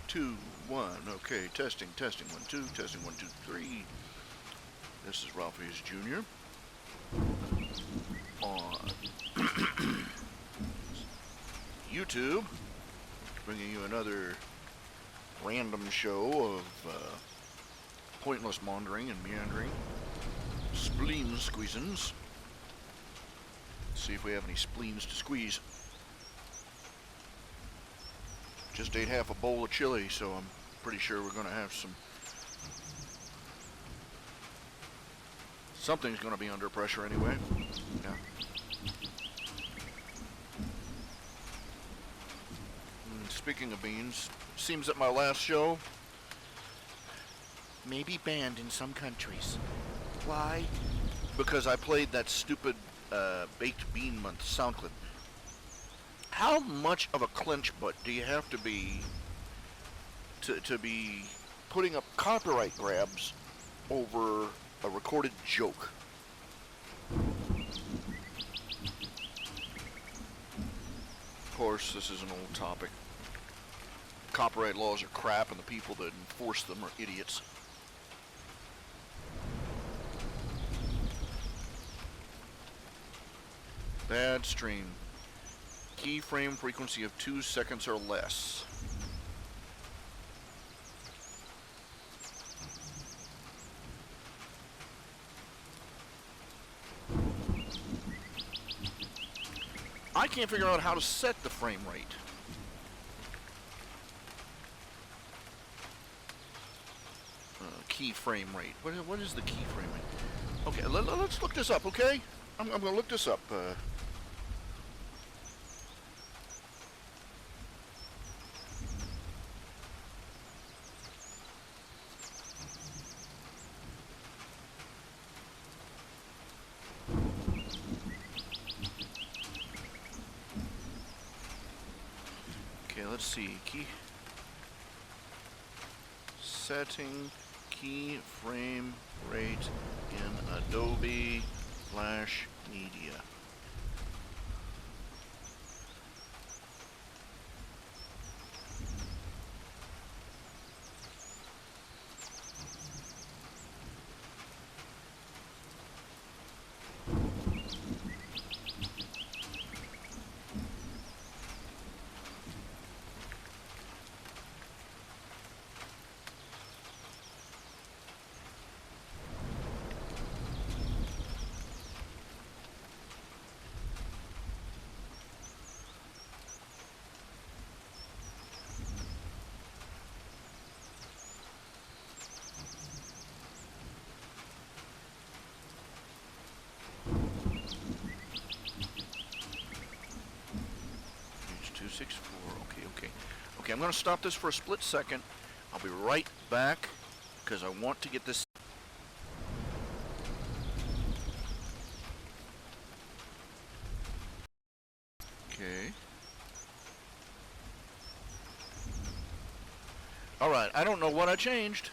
2, 1. Okay, testing, 1, 2, testing, 1, 2, 3. This is Ralphie's Jr. on YouTube, bringing you another random show of pointless maundering and meandering. Spleen Squeezins. See if we have any spleens to squeeze. Just ate half a bowl of chili, so I'm pretty sure we're going to have something's going to be under pressure anyway. Yeah. Speaking of beans, seems that my last show may be banned in some countries. Why? Because I played that stupid Baked Bean Month sound clip. How much of a clench butt do you have to be to be putting up copyright grabs over a recorded joke? Of course, this is an old topic. Copyright laws are crap, and the people that enforce them are idiots. Bad stream. Keyframe frequency of 2 seconds or less. I can't figure out how to set the frame rate. Keyframe rate. What is the keyframe rate? Okay, let's look this up, okay? I'm going to look this up. Okay, let's see. Setting keyframe rate in Adobe Flash Media. Okay, I'm going to stop this for a split second. I'll be right back because I want to get this. Okay. Alright, I don't know what I changed,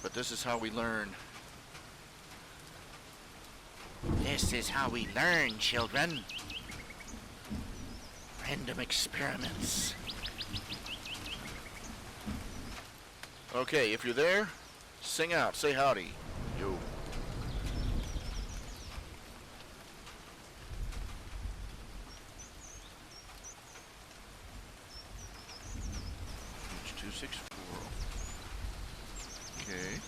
but this is how we learn. This is how we learn, children. Random experiments. Okay, if you're there, sing out, say howdy. Yo. H264. Okay.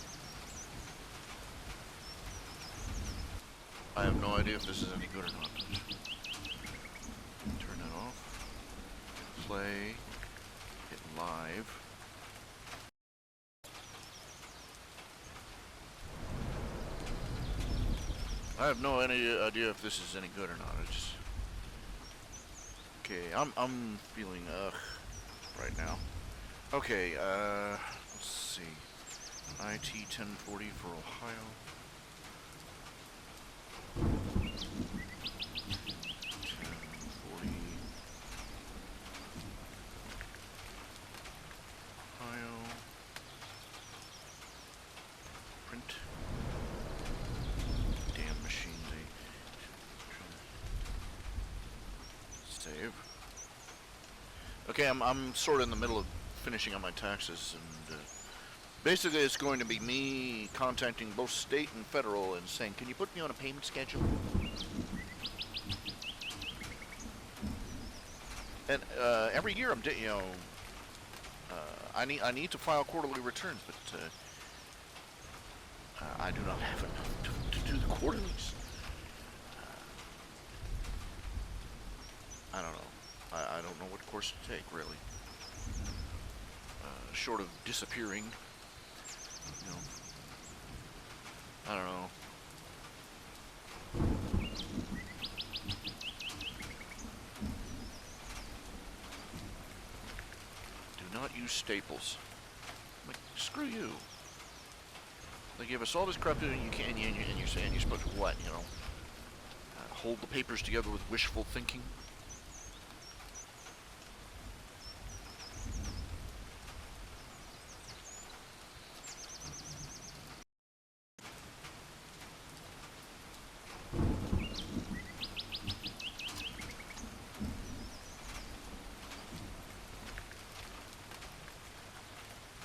I have no idea if this is any good or not. Turn that off. Play. Hit live. I have no idea if this is any good or not. I just okay. I'm feeling right now. Okay. Let's see. IT 1040 for Ohio. 1040 Ohio. Print. Damn machine. Save. Okay, I'm sort of in the middle of finishing up my taxes, and basically it's going to be me contacting both state and federal and saying, can you put me on a payment schedule? And every year I need to file quarterly returns, but I do not have enough to do the quarterlies. I don't know. I don't know what course to take, really. Short of disappearing, you know. I don't know. Do not use staples. Like, screw you. They give us all this crap and you can't, and you're saying you're supposed to what, you know? Hold the papers together with wishful thinking.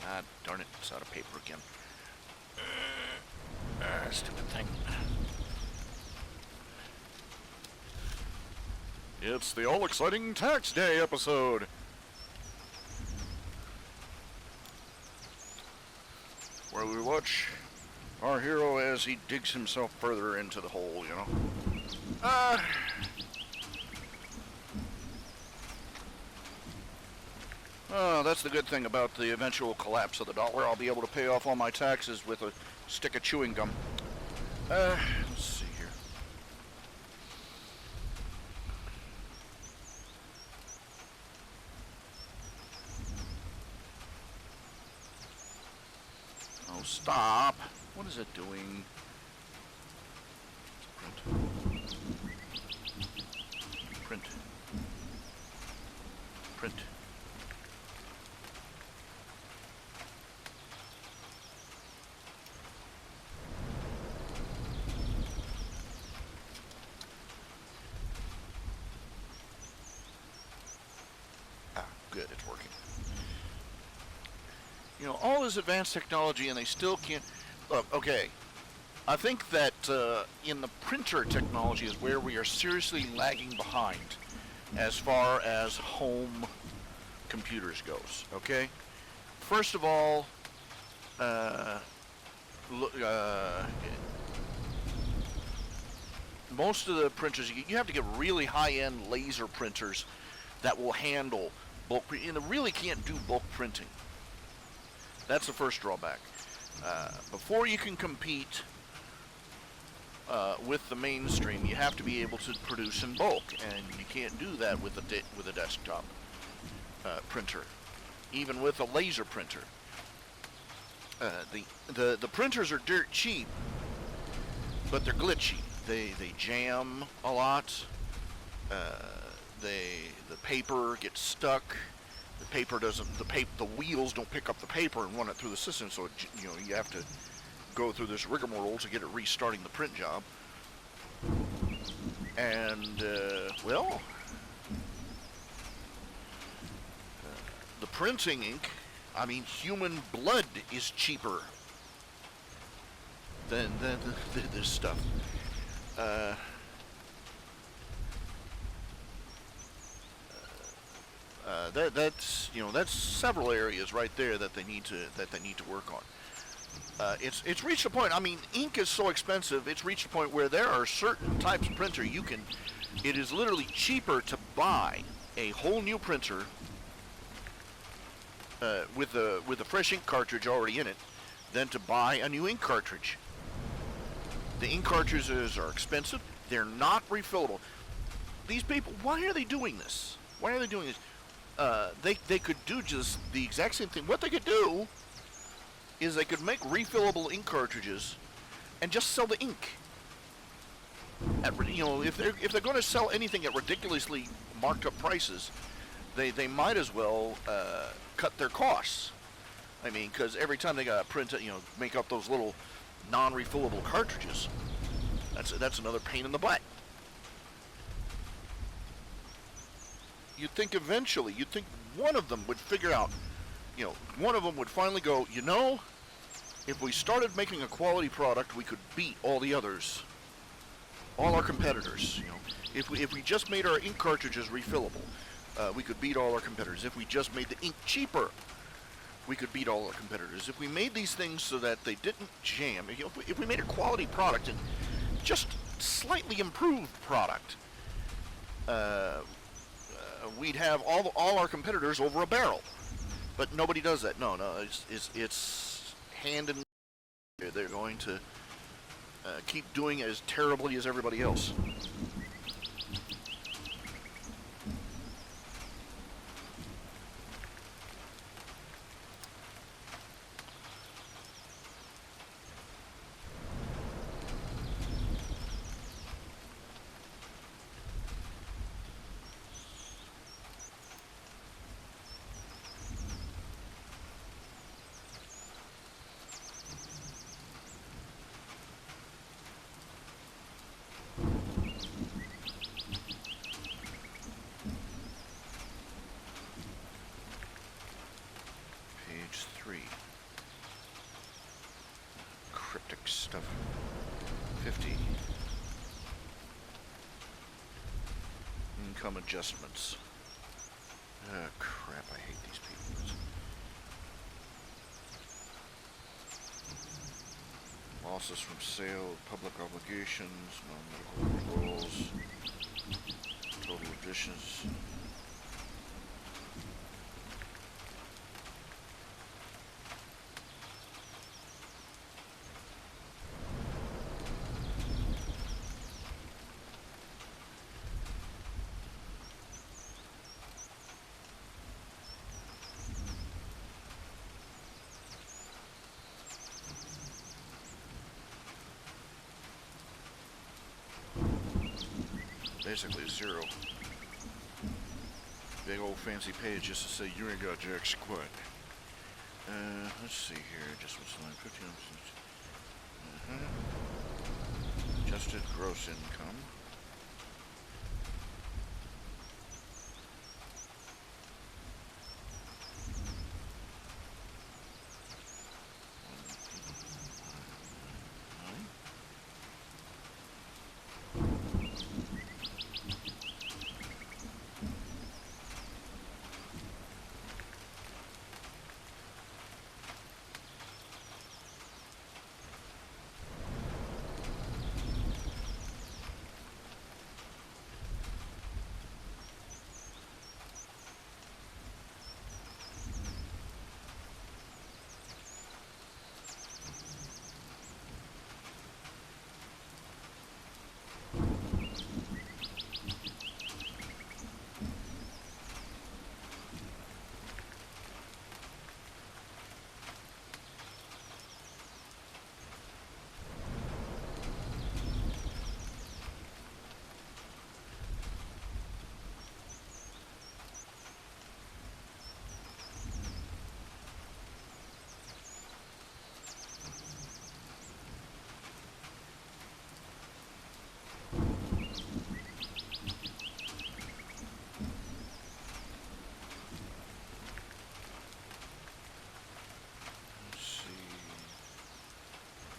Ah, darn it, it's out of paper again. Stupid thing. It's the all-exciting Tax Day episode. Where we watch our hero as he digs himself further into the hole, you know. Oh, that's the good thing about the eventual collapse of the dollar. I'll be able to pay off all my taxes with a stick of chewing gum. Let's see here. Oh, stop. What is it doing? Print. Print. Print. Good, it's working. You know, all this advanced technology and they still can't... Look, okay, I think that in the printer technology is where we are seriously lagging behind as far as home computers goes, okay? First of all, most of the printers, you have to get really high-end laser printers that will handle bulk printing, and they really can't do bulk printing. That's the first drawback. Before you can compete with the mainstream, you have to be able to produce in bulk, and you can't do that with a desktop printer, even with a laser printer. The printers are dirt cheap, but they're glitchy. They jam a lot. The paper gets stuck. The paper doesn't. The wheels don't pick up the paper and run it through the system. So you have to go through this rigmarole to get it restarting the print job. And well, the printing ink. I mean, human blood is cheaper than this stuff. That's several areas right there that they need to work on. It's reached a point. I mean, ink is so expensive. It's reached a point where there are certain types of printer it is literally cheaper to buy a whole new printer with a fresh ink cartridge already in it than to buy a new ink cartridge. The ink cartridges are expensive. They're not refillable. These people, why are they doing this? Why are they doing this? They could do just the exact same thing. What they could do is they could make refillable ink cartridges and just sell the ink. If they're going to sell anything at ridiculously marked up prices, they might as well cut their costs. I mean, because every time they got to print it, make up those little non-refillable cartridges, that's another pain in the butt. You'd think one of them would figure out, one of them would finally go, if we started making a quality product, we could beat all the others, all our competitors. If we just made our ink cartridges refillable, we could beat all our competitors. If we just made the ink cheaper, we could beat all our competitors. If we made these things so that they didn't jam, if we made a quality product and just slightly improved product, we'd have all our competitors over a barrel. But nobody does that. No, it's hand in. They're going to keep doing as terribly as everybody else. Stuff. 50. Income adjustments. Oh, crap, I hate these people. Losses from sale, public obligations, non-medical withdrawals, total additions. Basically zero. Big old fancy page just to say you ain't got jack squat. Let's see here. Adjustments line 15. Adjusted gross income.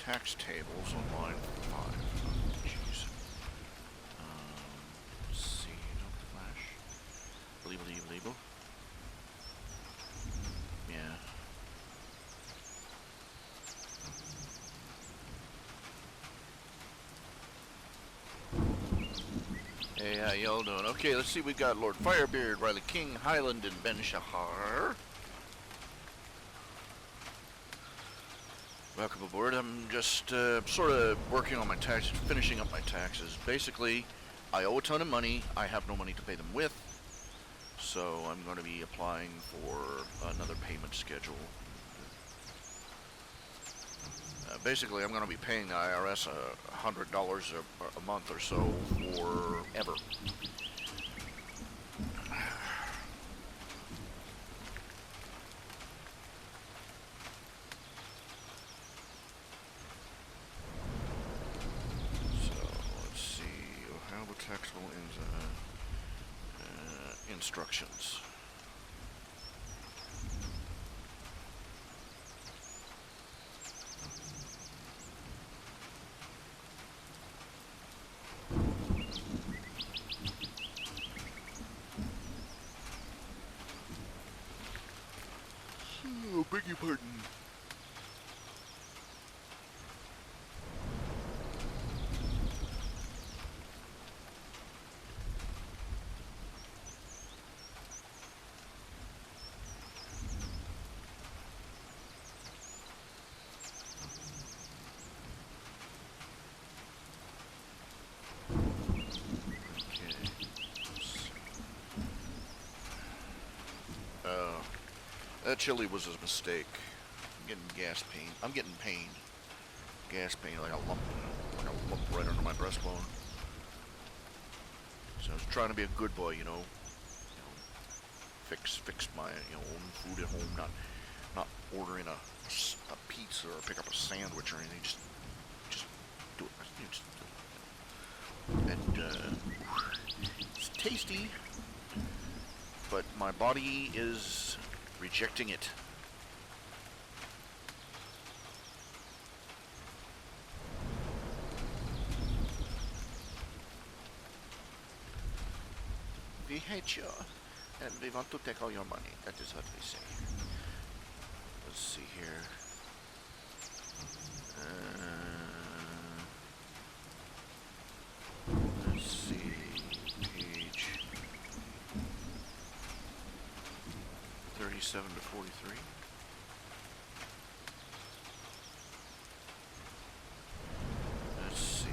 Tax tables on line 5. Oh, jeez. Let's see. No flash. Label. Yeah. Hey, how y'all doing? Okay, let's see. We've got Lord Firebeard, Riley King, Highland, and Ben Shahar. Welcome aboard. I'm just sort of working on my taxes, finishing up my taxes. Basically, I owe a ton of money. I have no money to pay them with. So I'm going to be applying for another payment schedule. Basically, I'm going to be paying the IRS $100 a month or so forever. Taxable instructions. Oh, beg your pardon. That chili was a mistake. I'm getting gas pain. I'm getting pain. Gas pain, like a lump right under my breastbone. So I was trying to be a good boy, fix my own food at home, not ordering a pizza or pick up a sandwich or anything. Just do it. Just do it. And it's tasty, but my body is rejecting it. We hate you, and we want to take all your money. That is what we say. Let's see here. Let's see. Page 37 to 43. Let's see.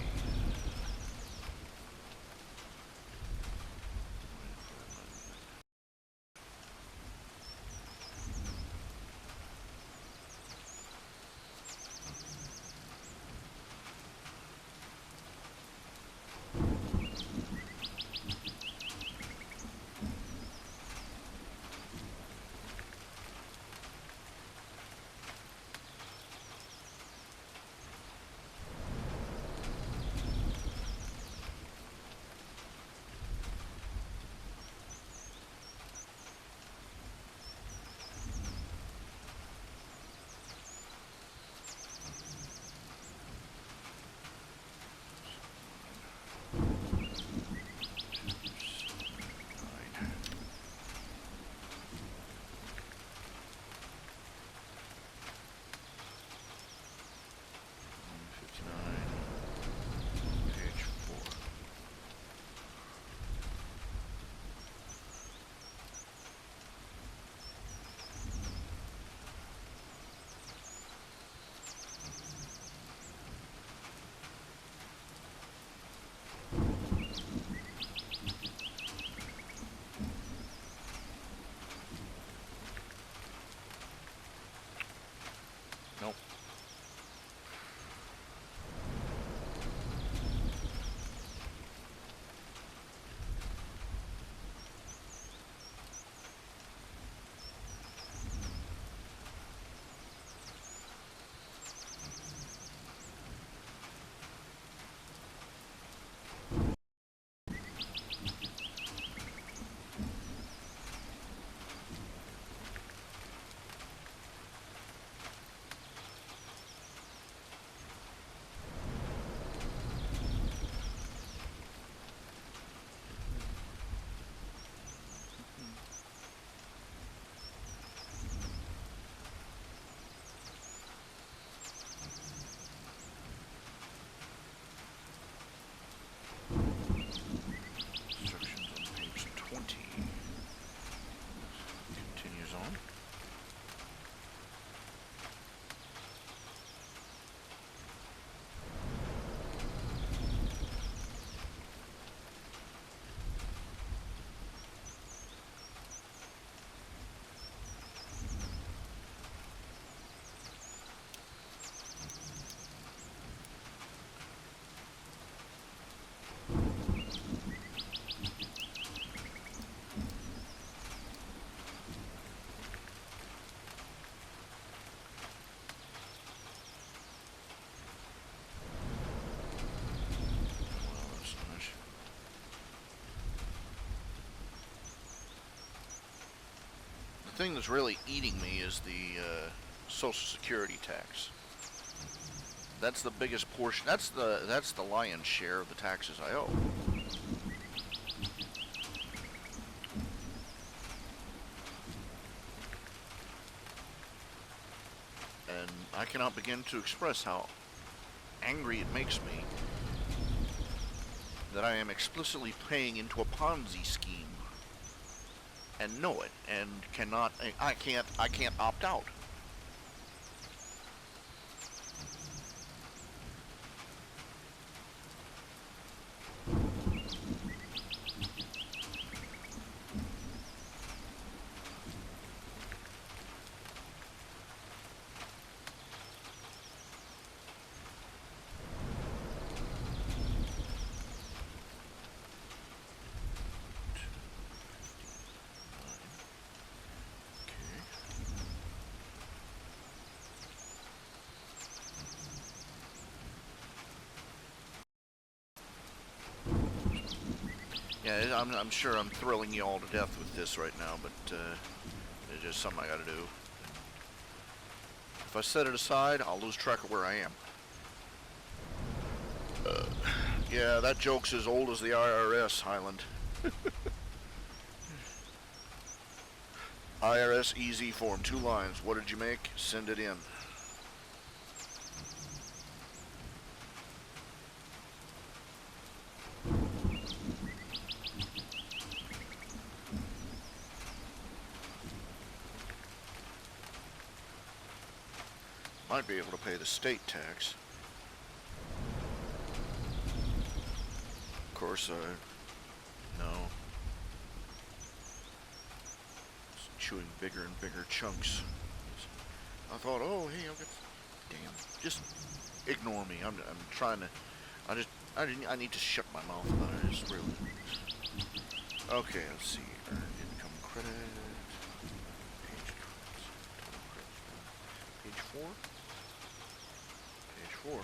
Nope. Instructions on page 20. Continues on. The thing that's really eating me is the Social Security tax. That's the biggest portion. That's the lion's share of the taxes I owe. I cannot begin to express how angry it makes me that I am explicitly paying into a Ponzi scheme and know it and cannot. I can't opt out. Yeah, I'm sure I'm thrilling you all to death with this right now, but it's just something I gotta do. If I set it aside, I'll lose track of where I am. Yeah, that joke's as old as the IRS, Highland. IRS easy form, 2 lines. What did you make? Send it in. Might be able to pay the state tax. Of course, no. It's chewing bigger and bigger chunks. I thought, oh, hey, I'll get. Damn, just ignore me. I'm trying to. I need to shut my mouth about it. It's really. Okay, let's see. Earned income credit. Page 4. Page 4.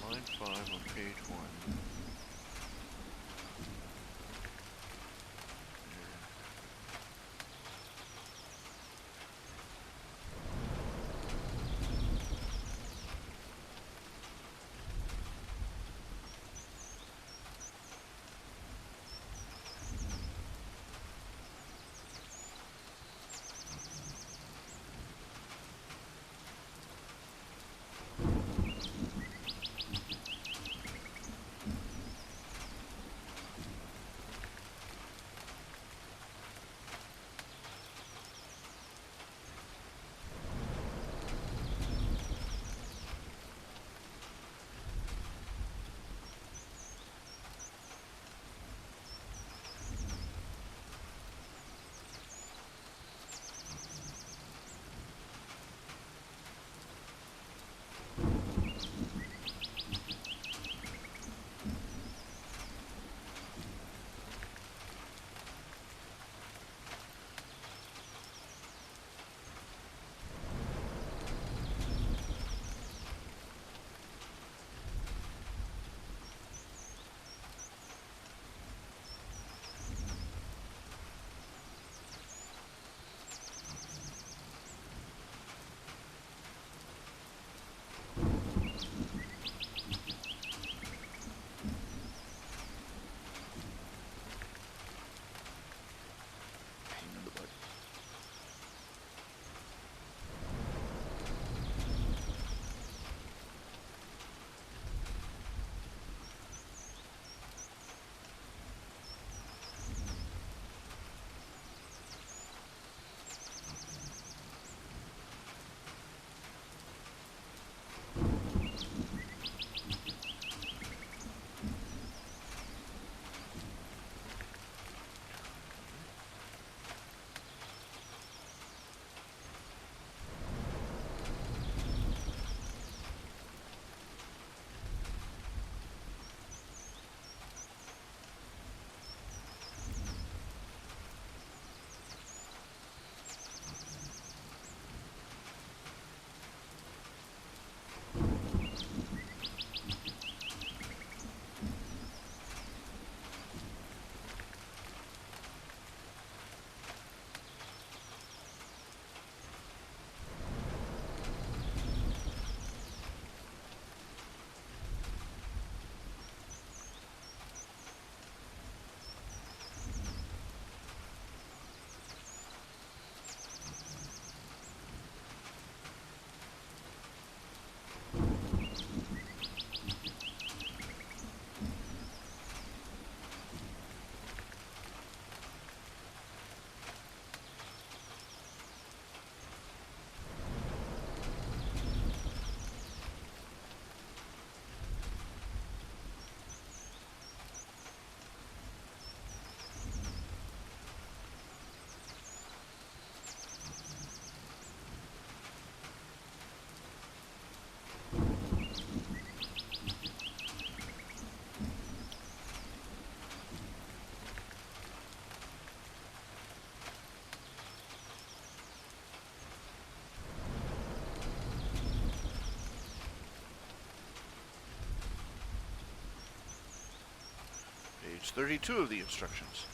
Line 5 on page 1. Page 32 of the instructions.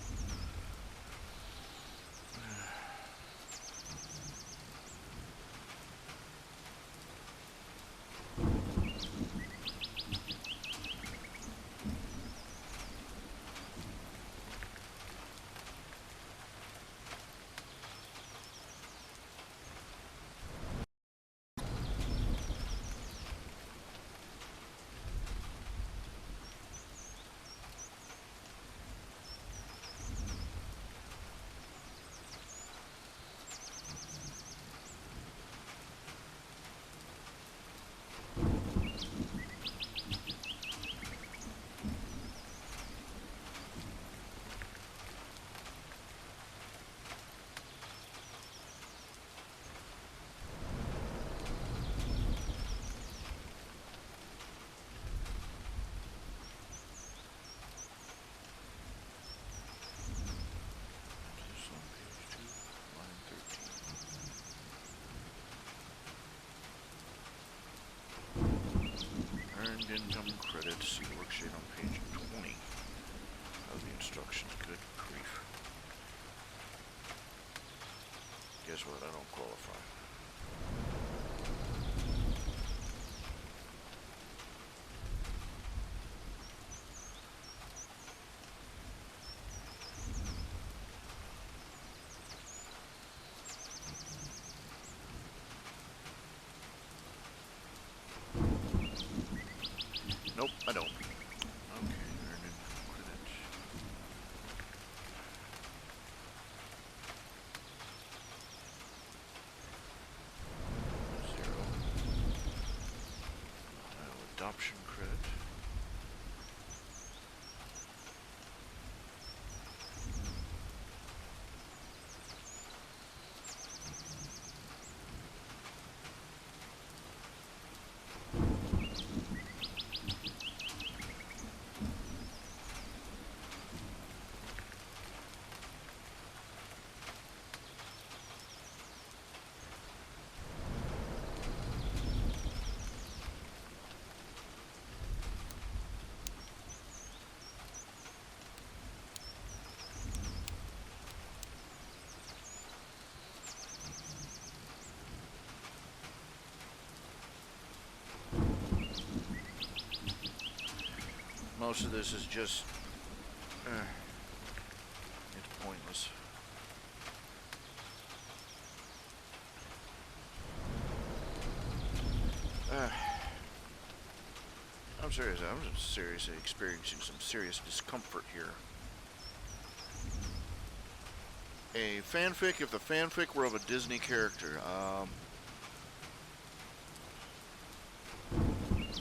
Earned income credits. See the worksheet on page 20 of the instructions. Good grief. Guess what? I don't qualify. Nope, I don't. Okay, earned income credits. Zero. Adoption credit. Most of this is just, it's pointless. I'm serious. I'm just seriously experiencing some serious discomfort here. A fanfic, if the fanfic were of a Disney character,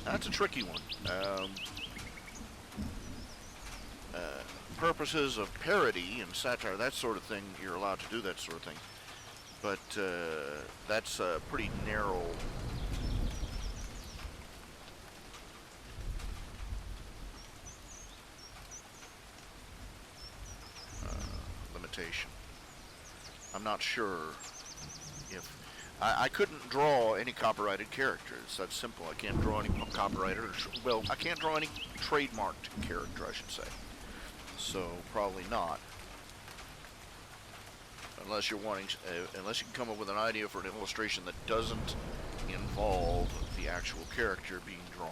that's a tricky one. Purposes of parody and satire, that sort of thing, you're allowed to do that sort of thing. But that's a pretty narrow limitation. I'm not sure if I couldn't draw any copyrighted character. It's that simple. I can't draw any copyrighted, well, I can't draw any trademarked character, I should say. So probably not, unless you're wanting, unless you can come up with an idea for an illustration that doesn't involve the actual character being drawn.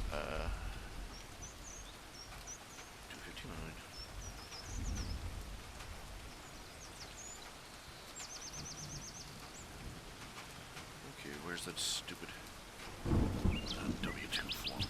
259. Okay, where's that stupid W2 form?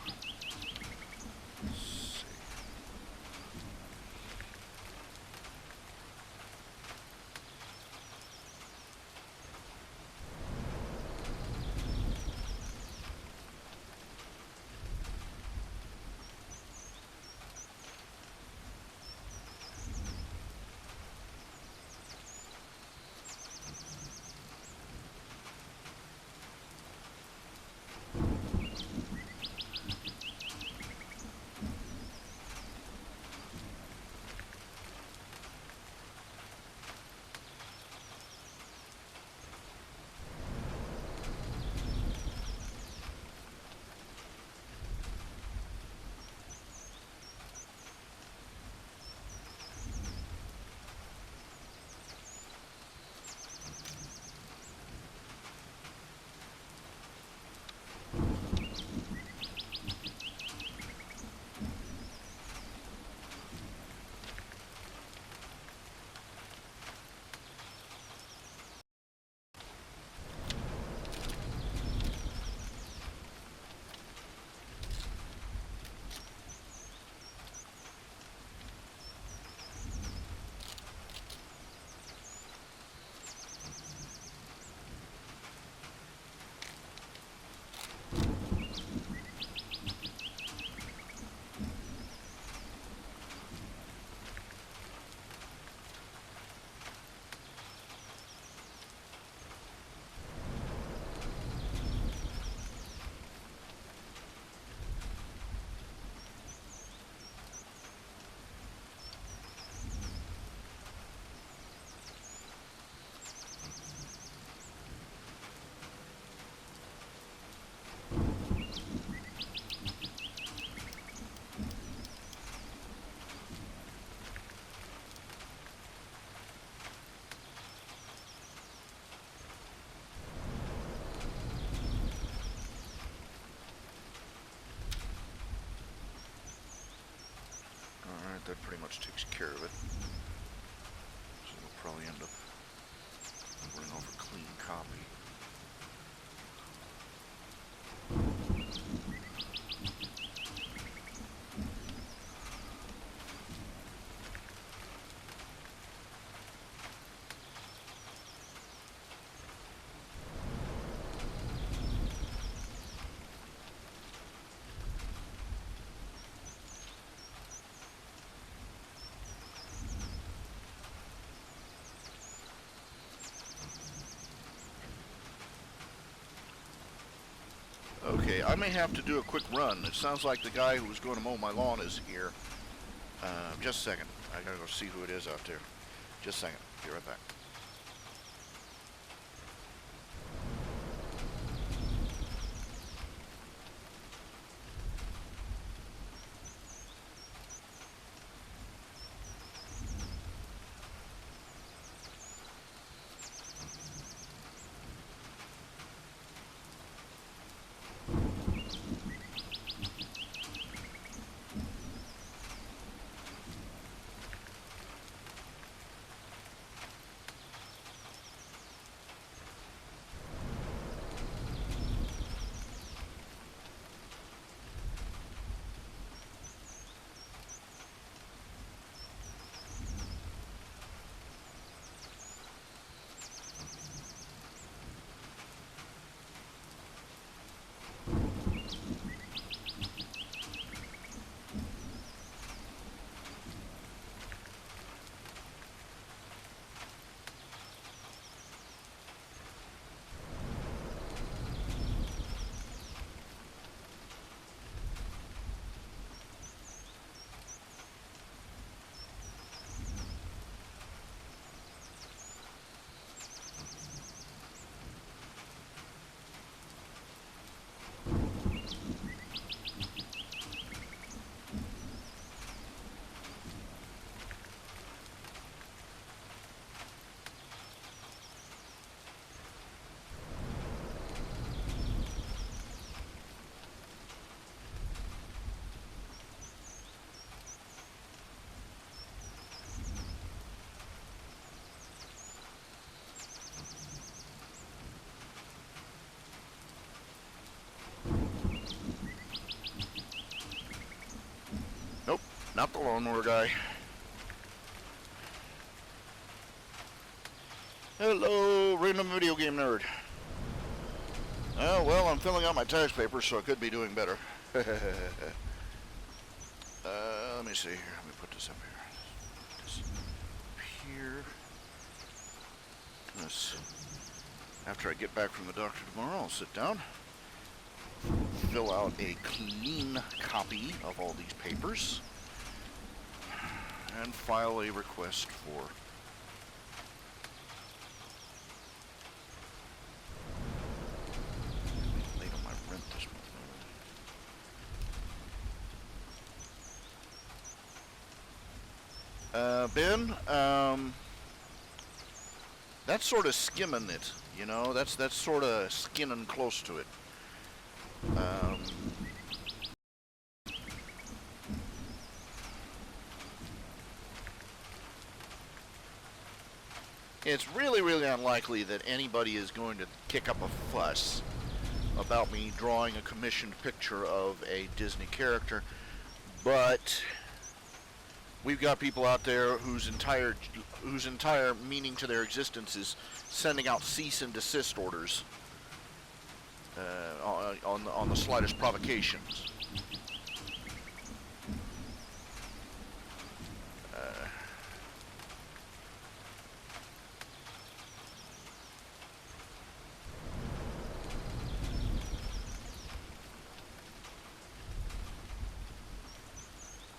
that pretty much takes care of it. So we'll probably end up running over clean copy. Okay, I may have to do a quick run. It sounds like the guy who was going to mow my lawn is here. Just a second. I gotta go see who it is out there. Just a second. Be right back. Nope, not the lawnmower guy. Hello, random video game nerd. Oh, well, I'm filling out my tax papers, so I could be doing better. Let me see here. Let me put this up here. This up here. This. After I get back from the doctor tomorrow, I'll sit down, fill out a clean copy of all these papers, and file a request for late on my rent this month. Ben, that's sort of skimming it, you know, that's sort of skinning close to it. It's really, really unlikely that anybody is going to kick up a fuss about me drawing a commissioned picture of a Disney character, but we've got people out there whose entire meaning to their existence is sending out cease and desist orders on the slightest provocations.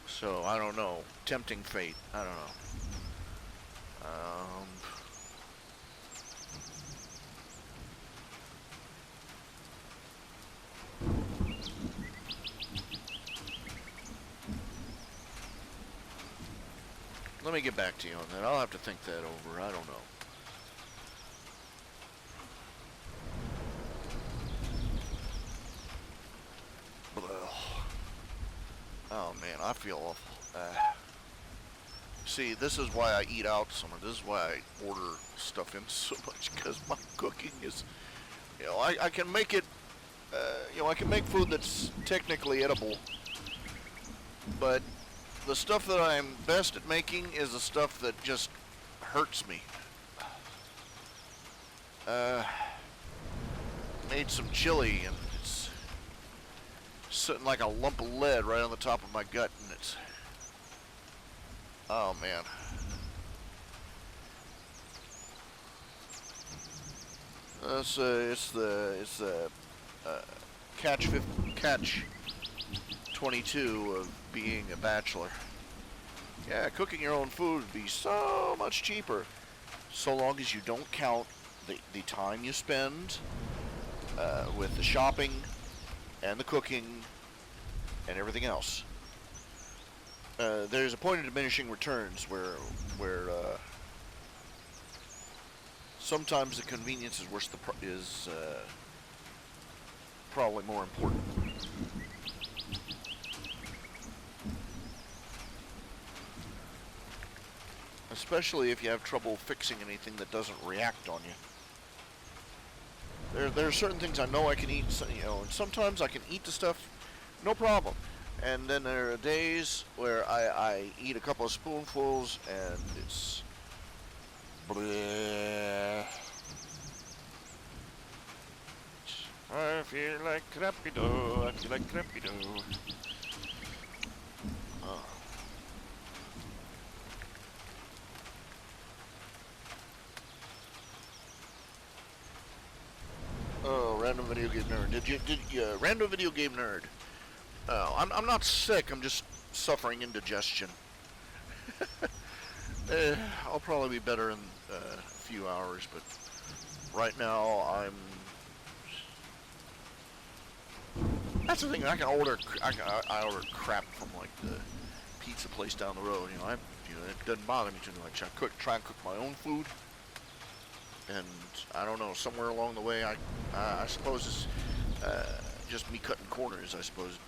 So, I don't know. Tempting fate. I don't know. Let me get back to you on that. I'll have to think that over. I don't know. Oh man, I feel awful. See, this is why I eat out so much. This is why I order stuff in so much, because my cooking is, I can make it, I can make food that's technically edible, but the stuff that I'm best at making is the stuff that just hurts me. Made some chili, and it's sitting like a lump of lead right on the top of my gut, and it's, oh man. It's the catch 22 of being a bachelor. Yeah, cooking your own food would be so much cheaper, so long as you don't count the time you spend with the shopping and the cooking and everything else. There's a point of diminishing returns where sometimes the convenience is worse. Is probably more important. Especially if you have trouble fixing anything that doesn't react on you. There are certain things I know I can eat, and sometimes I can eat the stuff, no problem. And then there are days where I eat a couple of spoonfuls and it's bleh. I feel like crappy dough, I feel like crappy dough. Oh, random video game nerd. Did you random video game nerd? Oh, I'm not sick. I'm just suffering indigestion. I'll probably be better in a few hours, but right now I'm. That's the thing. I order crap from like the pizza place down the road. It doesn't bother me too much. I try and cook my own food. And I don't know, somewhere along the way, I suppose it's just me cutting corners, I suppose.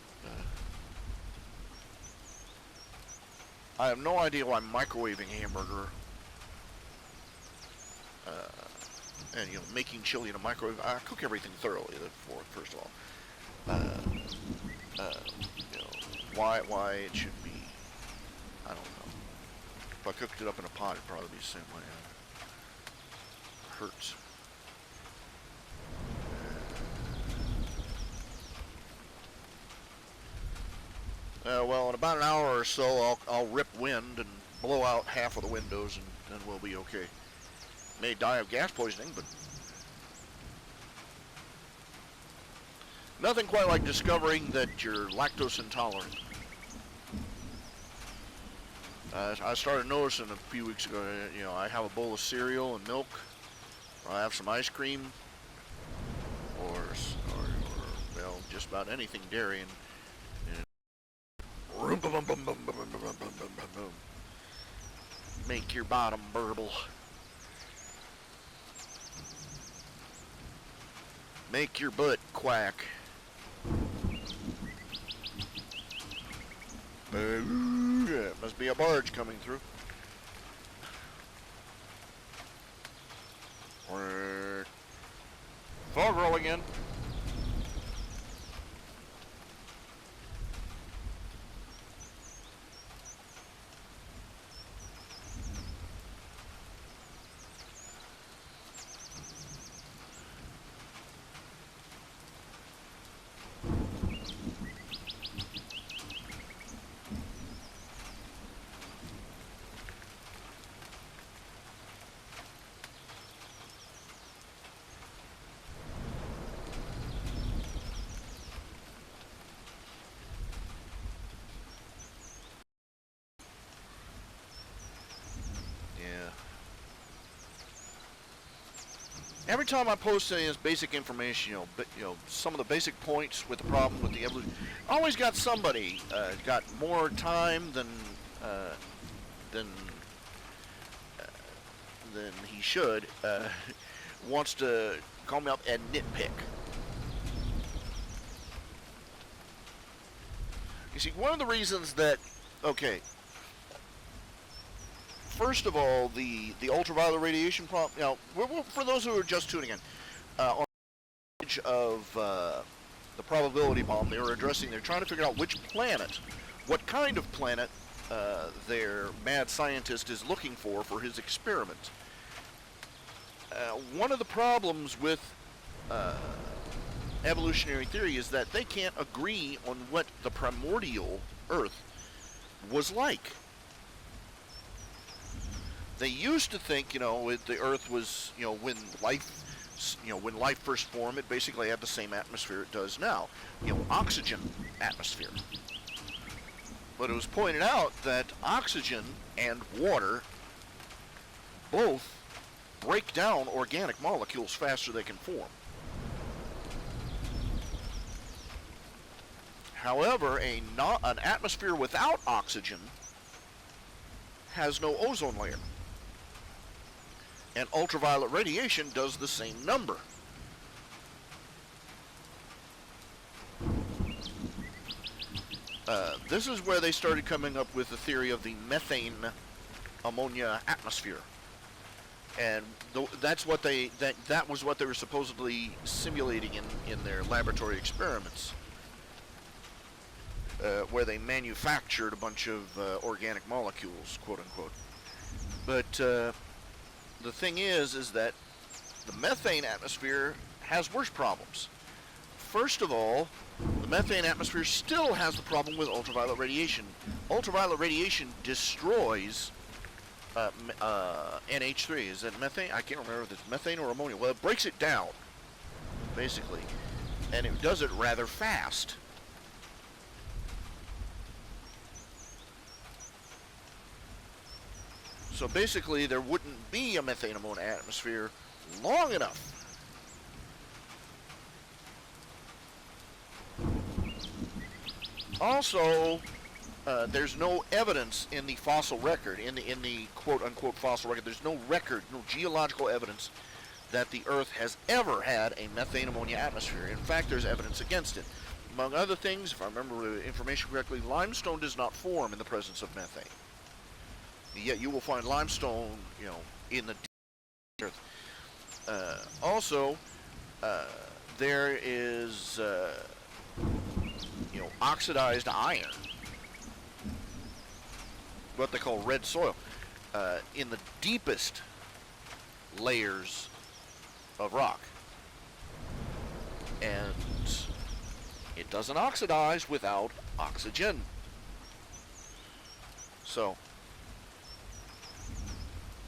I have no idea why microwaving hamburger and making chili in a microwave. I cook everything thoroughly. First of all, why it should be, I don't know. If I cooked it up in a pot, it'd probably be the same way. Hurts. Well, in about an hour or so, I'll rip wind and blow out half of the windows, and then we'll be okay. May die of gas poisoning, but nothing quite like discovering that you're lactose intolerant. I started noticing a few weeks ago. I have a bowl of cereal and milk. I have some ice cream, or well, just about anything dairy, and make your bottom burble. Make your butt quack. Must be a barge coming through. Fog rolling in. Every time I post any of this basic information, some of the basic points with the problem with the evolution, I always got somebody got more time than than he should, wants to call me up and nitpick. You see, one of the reasons that, okay, First of all, the ultraviolet radiation problem. For those who are just tuning in, on the edge of the probability bomb, they're trying to figure out which planet, what kind of planet their mad scientist is looking for his experiment. One of the problems with evolutionary theory is that they can't agree on what the primordial Earth was like. They used to think, the Earth was, when life first formed, it basically had the same atmosphere it does now, oxygen atmosphere. But it was pointed out that oxygen and water both break down organic molecules faster than they can form. However, an atmosphere without oxygen has no ozone layer. And ultraviolet radiation does the same number. This is where they started coming up with the theory of the methane ammonia atmosphere. And that was what they were supposedly simulating in their laboratory experiments, where they manufactured a bunch of organic molecules, quote unquote. But the thing is that the methane atmosphere has worse problems. First of all, the methane atmosphere still has the problem with ultraviolet radiation. Ultraviolet radiation destroys NH3. Is that methane? I can't remember if it's methane or ammonia. Well, it breaks it down, basically. And it does it rather fast. So basically, there wouldn't be a methane ammonia atmosphere long enough. Also, there's no evidence in the fossil record, in the quote-unquote fossil record, there's no record, no geological evidence that the Earth has ever had a methane ammonia atmosphere. In fact, there's evidence against it. Among other things, if I remember the information correctly, limestone does not form in the presence of methane. Yet you will find limestone, in the Earth. Also, there is, oxidized iron, what they call red soil, in the deepest layers of rock. And it doesn't oxidize without oxygen. So,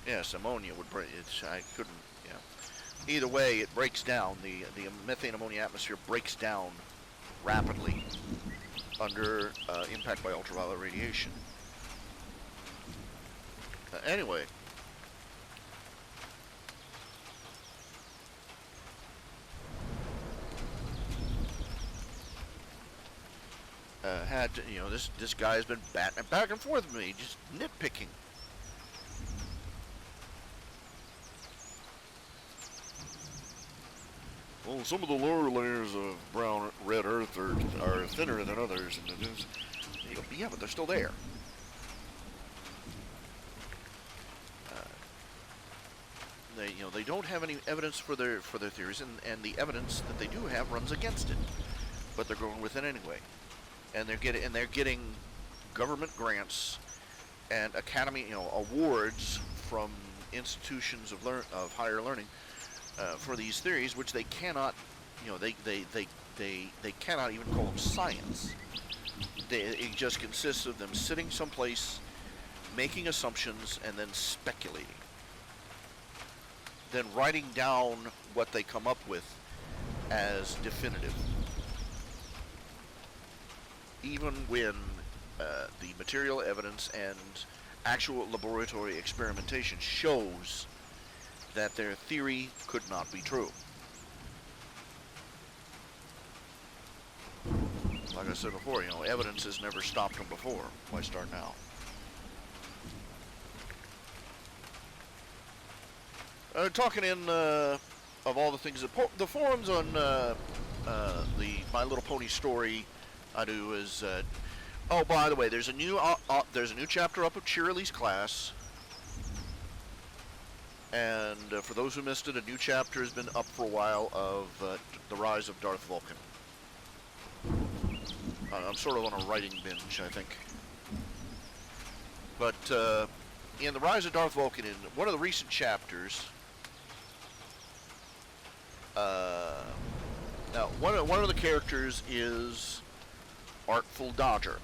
yes, ammonia would break. I couldn't. Either way, it breaks down. The methane ammonia atmosphere breaks down rapidly under impact by ultraviolet radiation. Anyway, this guy has been batting back and forth with me, just nitpicking. Well, some of the lower layers of brown red earth are thinner than others, and yeah, but they're still there. They don't have any evidence for their theories, and the evidence that they do have runs against it. But they're going with it anyway, and they're getting government grants and academy awards from institutions of higher learning for these theories, which they cannot they cannot even call them science. It just consists of them sitting someplace, making assumptions, and then speculating. Then writing down what they come up with as definitive. Even when the material evidence and actual laboratory experimentation shows that their theory could not be true. Like I said before, evidence has never stopped them before. Why start now? Talking of all the things, the forums on the My Little Pony story I do is, oh, by the way, there's a new chapter up of Cheerilee's class. And for those who missed it, a new chapter has been up for a while of The Rise of Darth Vulcan. I'm sort of on a writing binge, I think. But in The Rise of Darth Vulcan, in one of the recent chapters, now one of the characters is Artful Dodger.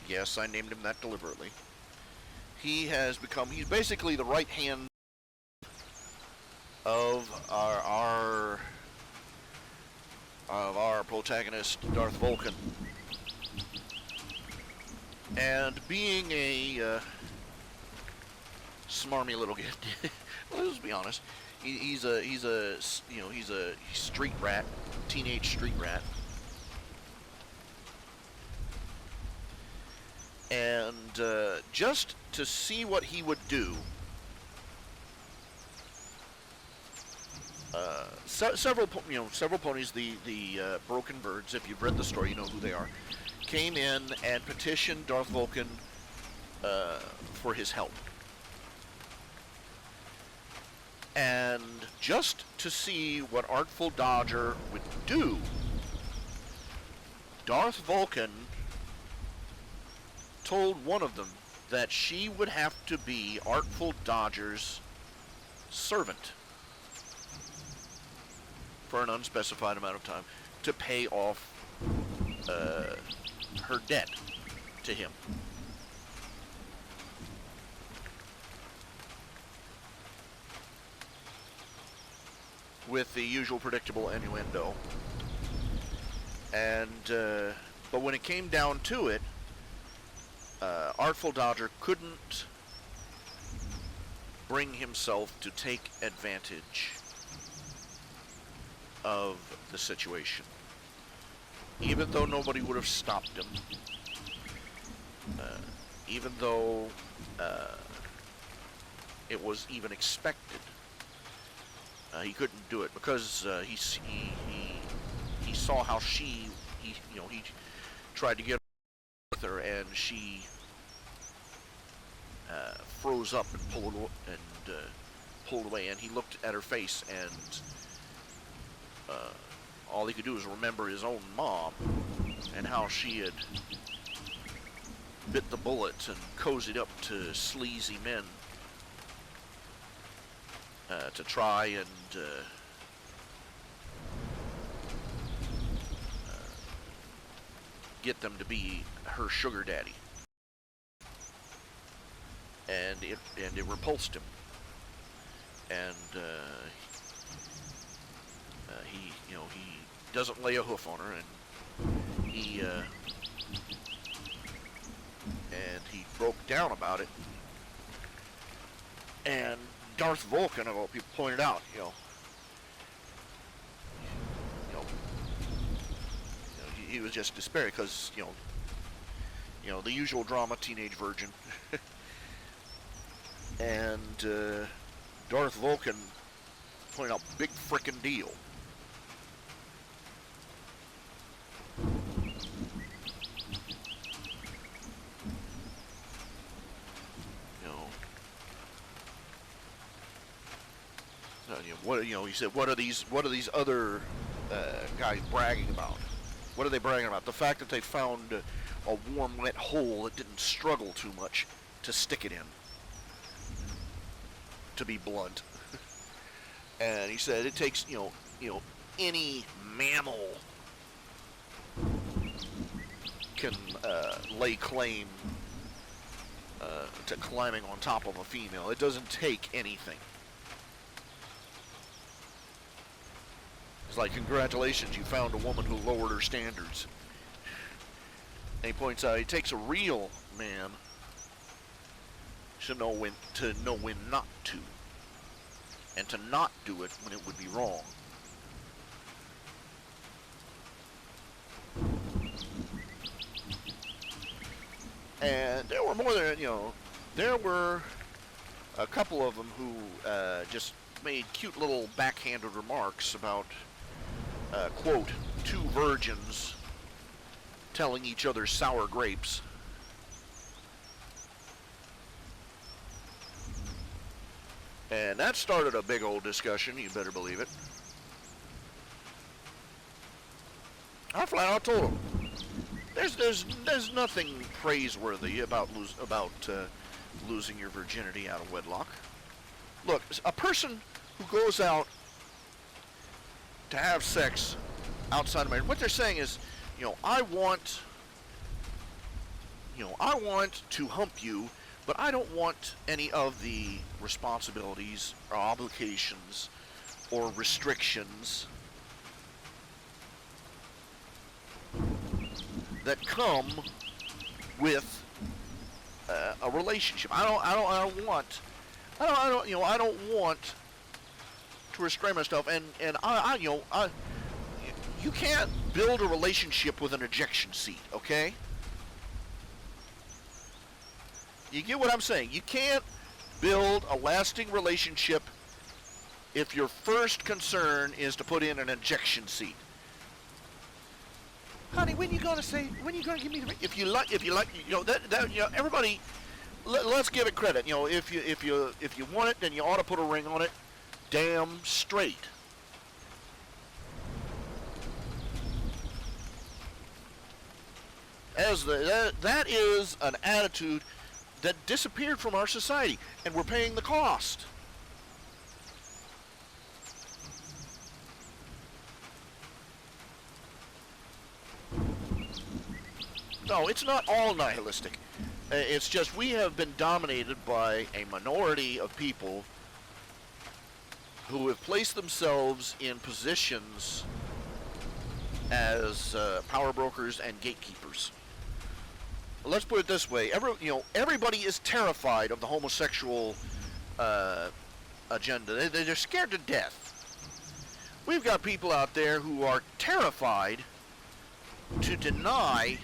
Yes, I named him that deliberately. He's basically the right hand of our protagonist, Darth Vulcan. And being a smarmy little kid, let's be honest, he's a street rat, teenage street rat. And just to see what he would do, several ponies, the Broken Birds, if you've read the story, you know who they are, came in and petitioned Darth Vulcan for his help. And just to see what Artful Dodger would do, Darth Vulcan told one of them that she would have to be Artful Dodger's servant for an unspecified amount of time to pay off her debt to him. With the usual predictable innuendo. And but when it came down to it, Artful Dodger couldn't bring himself to take advantage of the situation. Even though nobody would have stopped him, even though it was even expected, he couldn't do it because he saw how he tried to get with her, and she froze up and pulled away, and he looked at her face, and all he could do was remember his own mom and how she had bit the bullet and cozied up to sleazy men to try and get them to be her sugar daddy, and it repulsed him, and he doesn't lay a hoof on her, and he broke down about it, and Darth Vulcan, of all people, pointed out, he was just despairing because, the usual drama, teenage virgin. And Darth Vulcan pointed out, big frickin' deal. He said, what are these other guys bragging about? What are they bragging about? The fact that they found a warm, wet hole that didn't struggle too much to stick it in, to be blunt. And he said it takes, any mammal can lay claim to climbing on top of a female. It doesn't take anything. It's like, congratulations, you found a woman who lowered her standards. And he points out it takes a real man to know when not to, and to not do it when it would be wrong. And there were more than, there were a couple of them who just made cute little backhanded remarks about, quote, two virgins telling each other sour grapes. And that started a big old discussion, you better believe it. I flat out told him, there's nothing praiseworthy about losing your virginity out of wedlock. Look, a person who goes out to have sex outside of marriage, what they're saying is, I want to hump you, but I don't want any of the responsibilities or obligations or restrictions that come with a relationship. I don't want to restrain myself, and you can't build a relationship with an ejection seat, okay? You get what I'm saying? You can't build a lasting relationship if your first concern is to put in an ejection seat. Honey, when you gonna give me the ring? If you like, everybody, let's give it credit. If you want it, then you ought to put a ring on it. Damn straight. That is an attitude that disappeared from our society, and we're paying the cost. No, it's not all nihilistic. It's just we have been dominated by a minority of people who have placed themselves in positions as power brokers and gatekeepers. Let's put it this way: everybody is terrified of the homosexual agenda. They're scared to death. We've got people out there who are terrified to deny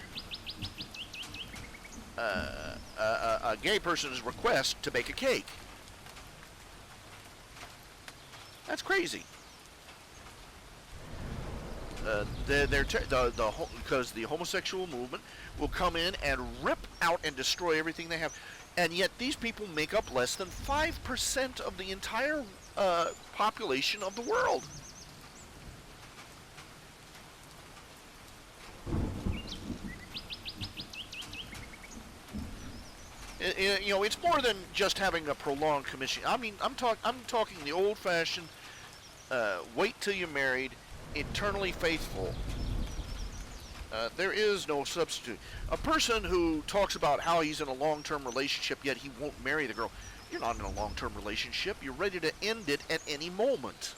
a gay person's request to bake a cake. That's crazy. Because the homosexual movement will come in and rip out and destroy everything they have, and yet these people make up less than 5% of the entire population of the world. It's more than just having a prolonged commission. I mean, I'm talking the old-fashioned, wait till you're married, eternally faithful. There is no substitute. A person who talks about how he's in a long-term relationship, yet he won't marry the girl. You're not in a long-term relationship. You're ready to end it at any moment.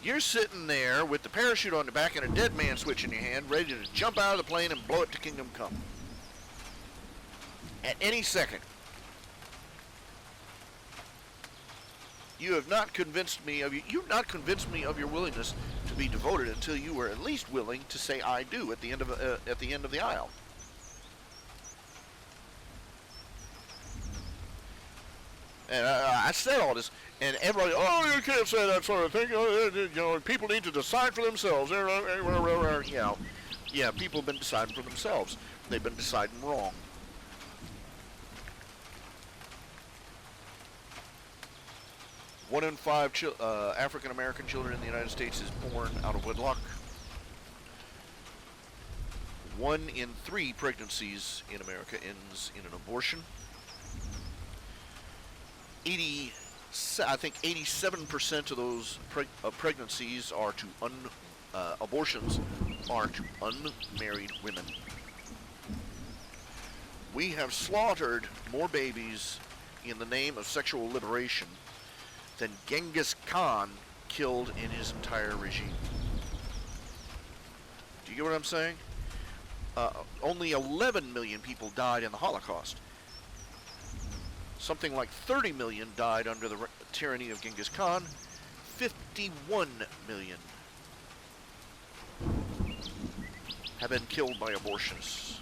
You're sitting there with the parachute on the back and a dead man switch in your hand, ready to jump out of the plane and blow it to kingdom come. At any second. You've not convinced me of your willingness to be devoted until you were at least willing to say "I do" at the end of the aisle. And I said all this, and everybody, oh, you can't say that sort of thing. People need to decide for themselves. Yeah, people have been deciding for themselves. They've been deciding wrong. One in 5 African-American children in the United States is born out of wedlock. 1 in 3 pregnancies in America ends in an abortion. I think 87% of those pregnancies are to abortions are to unmarried women. We have slaughtered more babies in the name of sexual liberation than Genghis Khan killed in his entire regime. Do you get what I'm saying? Only 11 million people died in the Holocaust. Something like 30 million died under the tyranny of Genghis Khan. 51 million have been killed by abortionists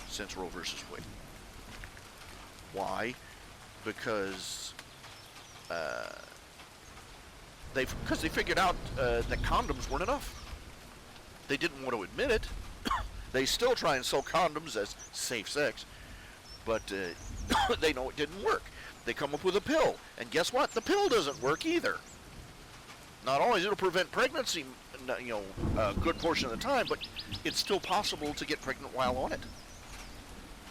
since Roe versus Wade. Why? Because they figured out that condoms weren't enough. They didn't want to admit it. They still try and sell condoms as safe sex, but They know it didn't work. They come up with a pill, and guess what? The pill doesn't work either. Not only it'll prevent pregnancy, a good portion of the time, but it's still possible to get pregnant while on it.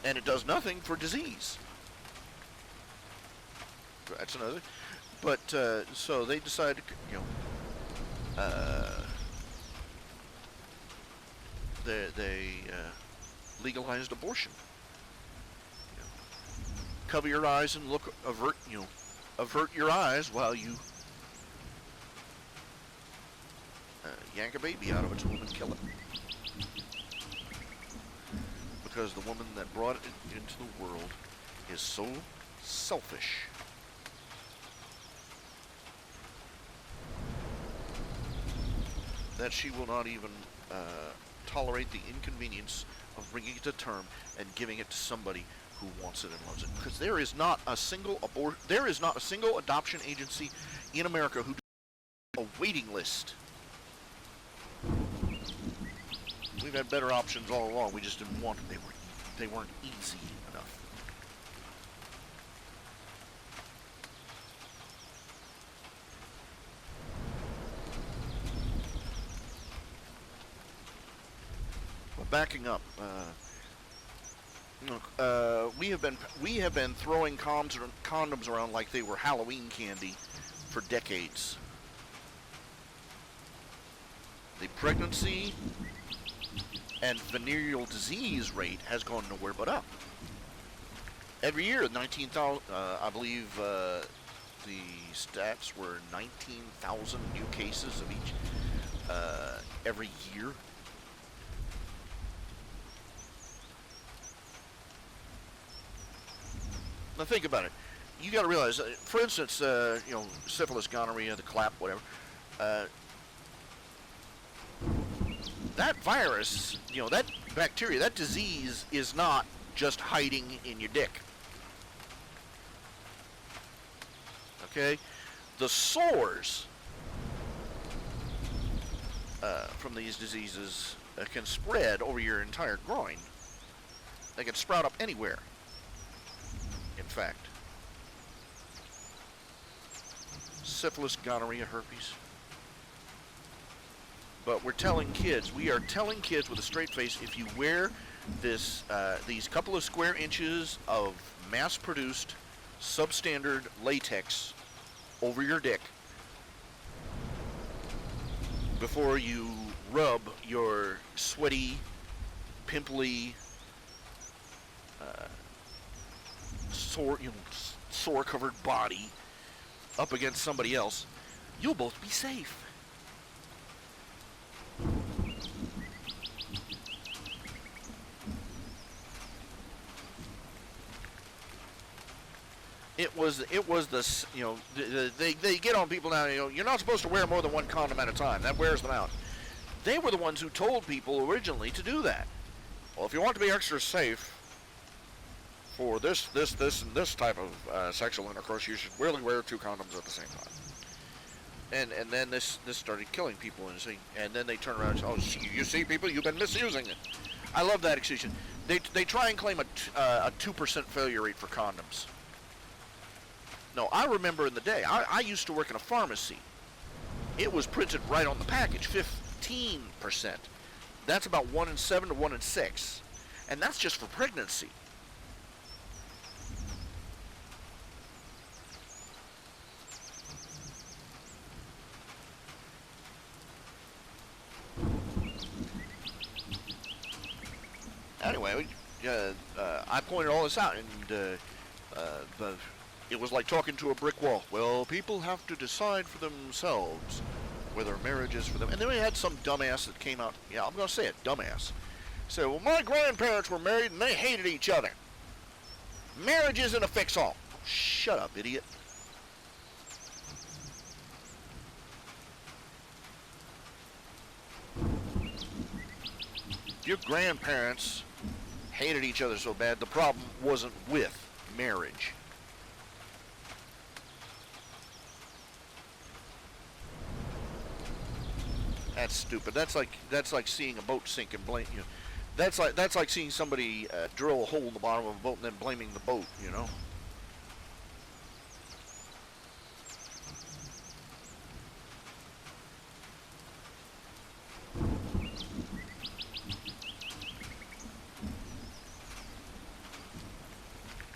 And it does nothing for disease. That's another. But so they decided, they legalized abortion. Cover your eyes and avert your eyes while you yank a baby out of its womb and kill it. Because the woman that brought it into the world is so selfish. That she will not even tolerate the inconvenience of bringing it to term and giving it to somebody who wants it and loves it. Because there is not a single adoption agency in America who does a waiting list. We've had better options all along. We just didn't want them. They weren't easy enough. But backing up, we have been throwing condoms around like they were Halloween candy for decades. The pregnancy and venereal disease rate has gone nowhere but up. Every year, 19,000, I believe the stats were 19,000 new cases of each every year. Now think about it. You got to realize, for instance, syphilis, gonorrhea, the clap, whatever. That virus, that bacteria, that disease is not just hiding in your dick. Okay? The sores from these diseases can spread over your entire groin. They can sprout up anywhere, in fact. Syphilis, gonorrhea, herpes. But we are telling kids with a straight face, if you wear these couple of square inches of mass-produced, substandard latex over your dick before you rub your sweaty, pimply, sore-covered body up against somebody else, you'll both be safe. It was this, they get on people now, you're not supposed to wear more than one condom at a time. That wears them out. They were the ones who told people originally to do that. Well, if you want to be extra safe for this, and this type of sexual intercourse, you should really wear 2 condoms at the same time. And then this started killing people, and then they turn around and say, oh, you see, people, you've been misusing it. I love that excuse. They try and claim a 2% failure rate for condoms. No, I remember in the day, I used to work in a pharmacy. It was printed right on the package, 15%. That's about 1 in 7 to 1 in 6. And that's just for pregnancy. Anyway, I pointed all this out, and it was like talking to a brick wall. Well, people have to decide for themselves whether marriage is for them. And then we had some dumbass that came out, yeah, I'm going to say it, dumbass. Said, well, my grandparents were married and they hated each other. Marriage isn't a fix-all. Shut up, idiot. Your grandparents hated each other so bad, the problem wasn't with marriage. That's stupid. That's like seeing a boat sink and blame That's like seeing somebody drill a hole in the bottom of a boat and then blaming the boat, you know.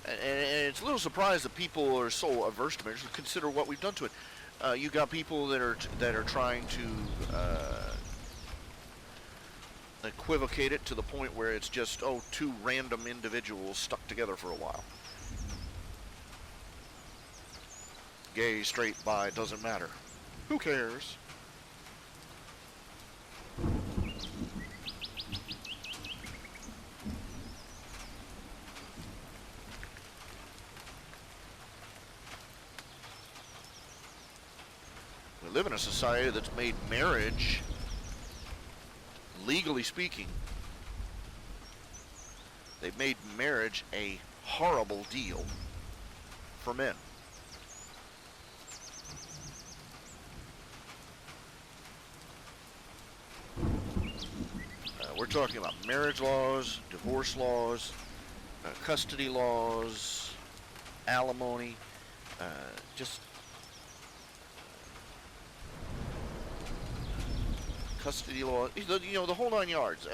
And it's a little surprised that people are so averse to marriage. Consider what we've done to it. You got people that are trying to equivocate it to the point where it's just two random individuals stuck together for a while. Gay, straight, bi, doesn't matter. Who cares? We live in a society that's made marriage, legally speaking, they've made marriage a horrible deal for men. We're talking about marriage laws, divorce laws, custody laws, alimony, just custody law, you know, the whole 9 yards.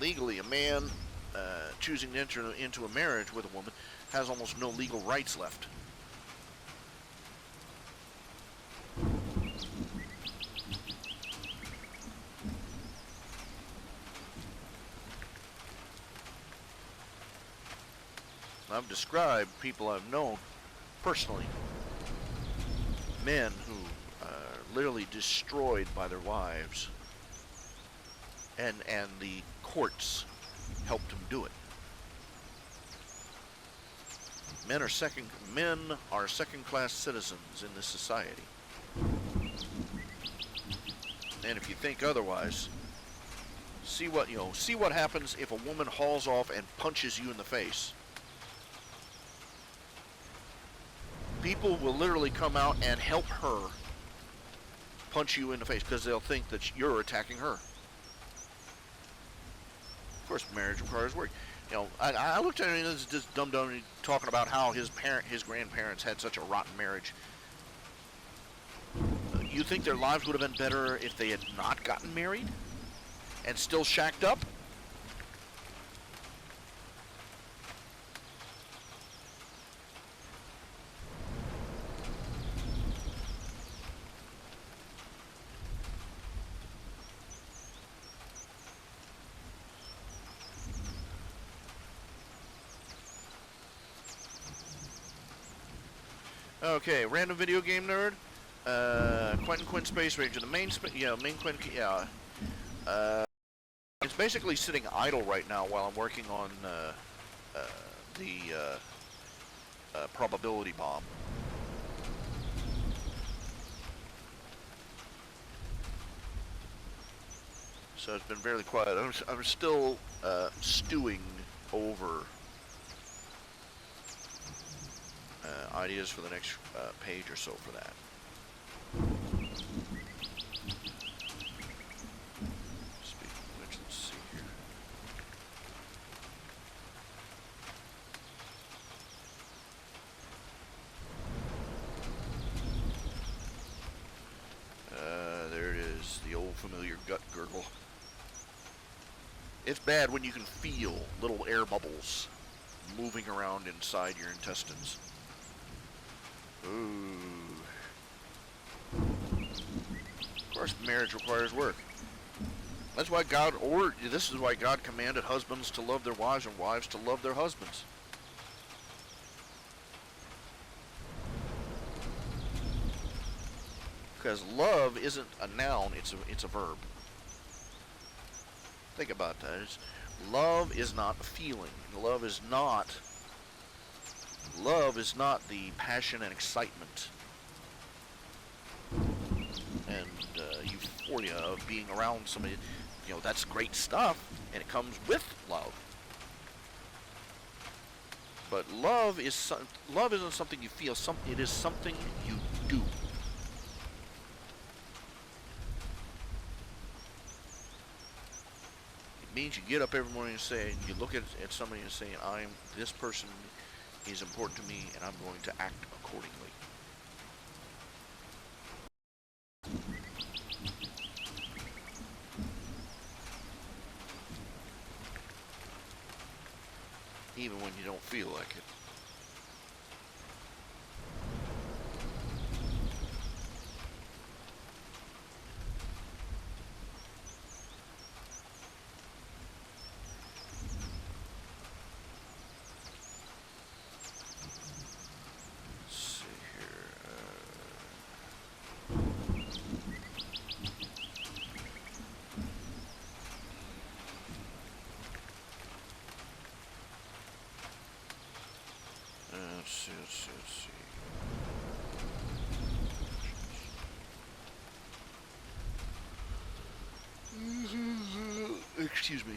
Legally, a man choosing to enter into a marriage with a woman has almost no legal rights left. I've described people I've known personally, men who are literally destroyed by their wives, and the courts helped them do it. Men are second-class citizens in this society, and if you think otherwise, see what happens if a woman hauls off and punches you in the face. People will literally come out and help her punch you in the face because they'll think that you're attacking her. Of course, marriage requires work. You know, I looked at him as this dumb talking about how his grandparents had such a rotten marriage. You think their lives would have been better if they had not gotten married and still shacked up? Okay, random video game nerd. Quentin Space Ranger, the main Quentin, yeah. It's basically sitting idle right now while I'm working on the probability bomb. So it's been fairly quiet. I'm still stewing over ideas for the next page or so for that. Speaking of which, let's see here. There it is, the old familiar gut gurgle. It's bad when you can feel little air bubbles moving around inside your intestines. Ooh. Of course, marriage requires work. That's why this is why God commanded husbands to love their wives and wives to love their husbands. Because love isn't a noun, it's a verb. Think about that. Love is not a feeling. Love is not the passion and excitement and euphoria of being around somebody. You know, that's great stuff, and it comes with love. But love isn't something you feel. It is something you do. means you get up every morning and say, you look at somebody and say, this person is important to me and I'm going to act accordingly. Even when you don't feel like it. Let's see. Excuse me.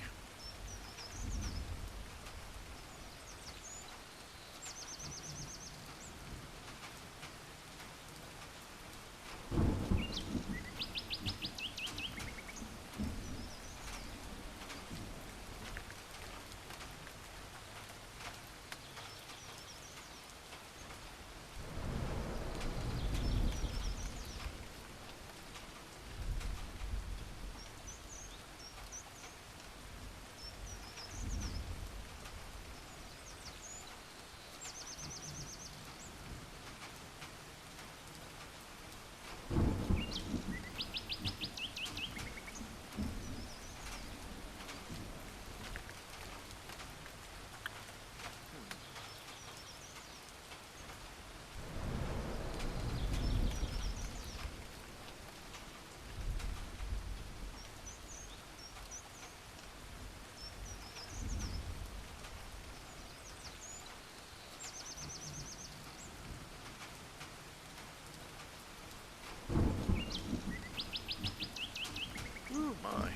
Oh my.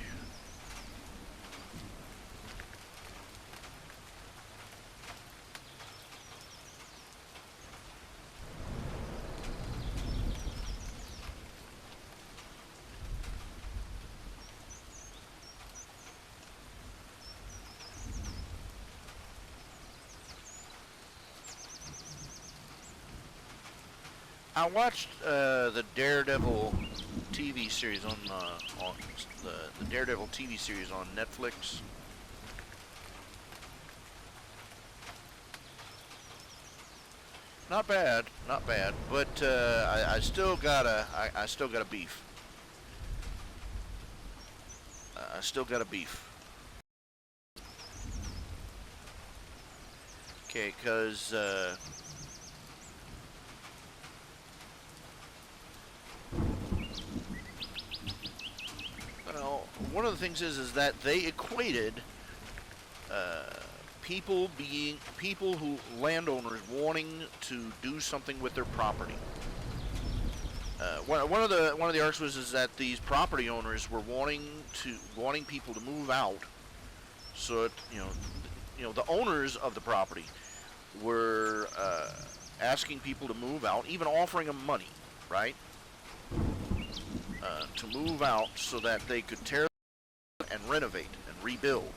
I watched the Daredevil TV series on the Daredevil TV series on Netflix. Not bad, not bad, but I still got a beef. I still got a beef. Okay, cause well, one of the things is that they equated uh, people who landowners wanting to do something with their property. One of the arguments is that these property owners were wanting people to move out, so that, the owners of the property were asking people to move out, even offering them money, right, to move out so that they could tear and renovate and rebuild.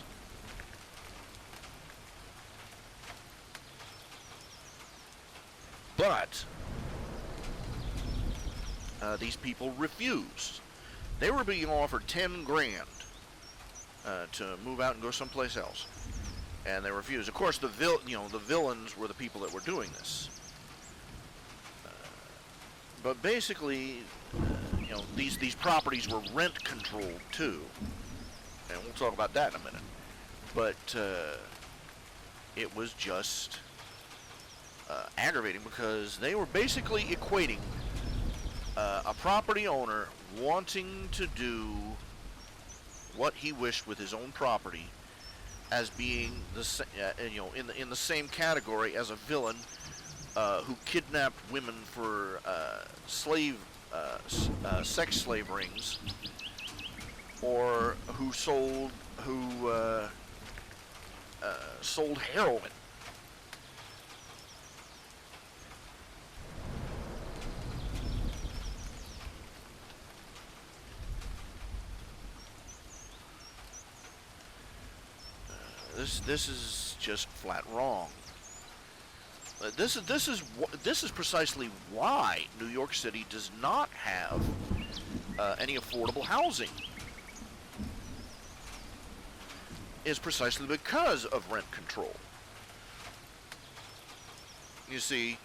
But these people refused. They were being offered 10 grand to move out and go someplace else, and they refused. Of course, the villains were the people that were doing this. But basically, these properties were rent controlled too, and we'll talk about that in a minute. But it was just aggravating because they were basically equating a property owner wanting to do what he wished with his own property as being in the same category as a villain who kidnapped women for sex slave rings, or who sold heroin. This is just flat wrong. This is precisely why New York City does not have any affordable housing. Is precisely because of rent control. You see,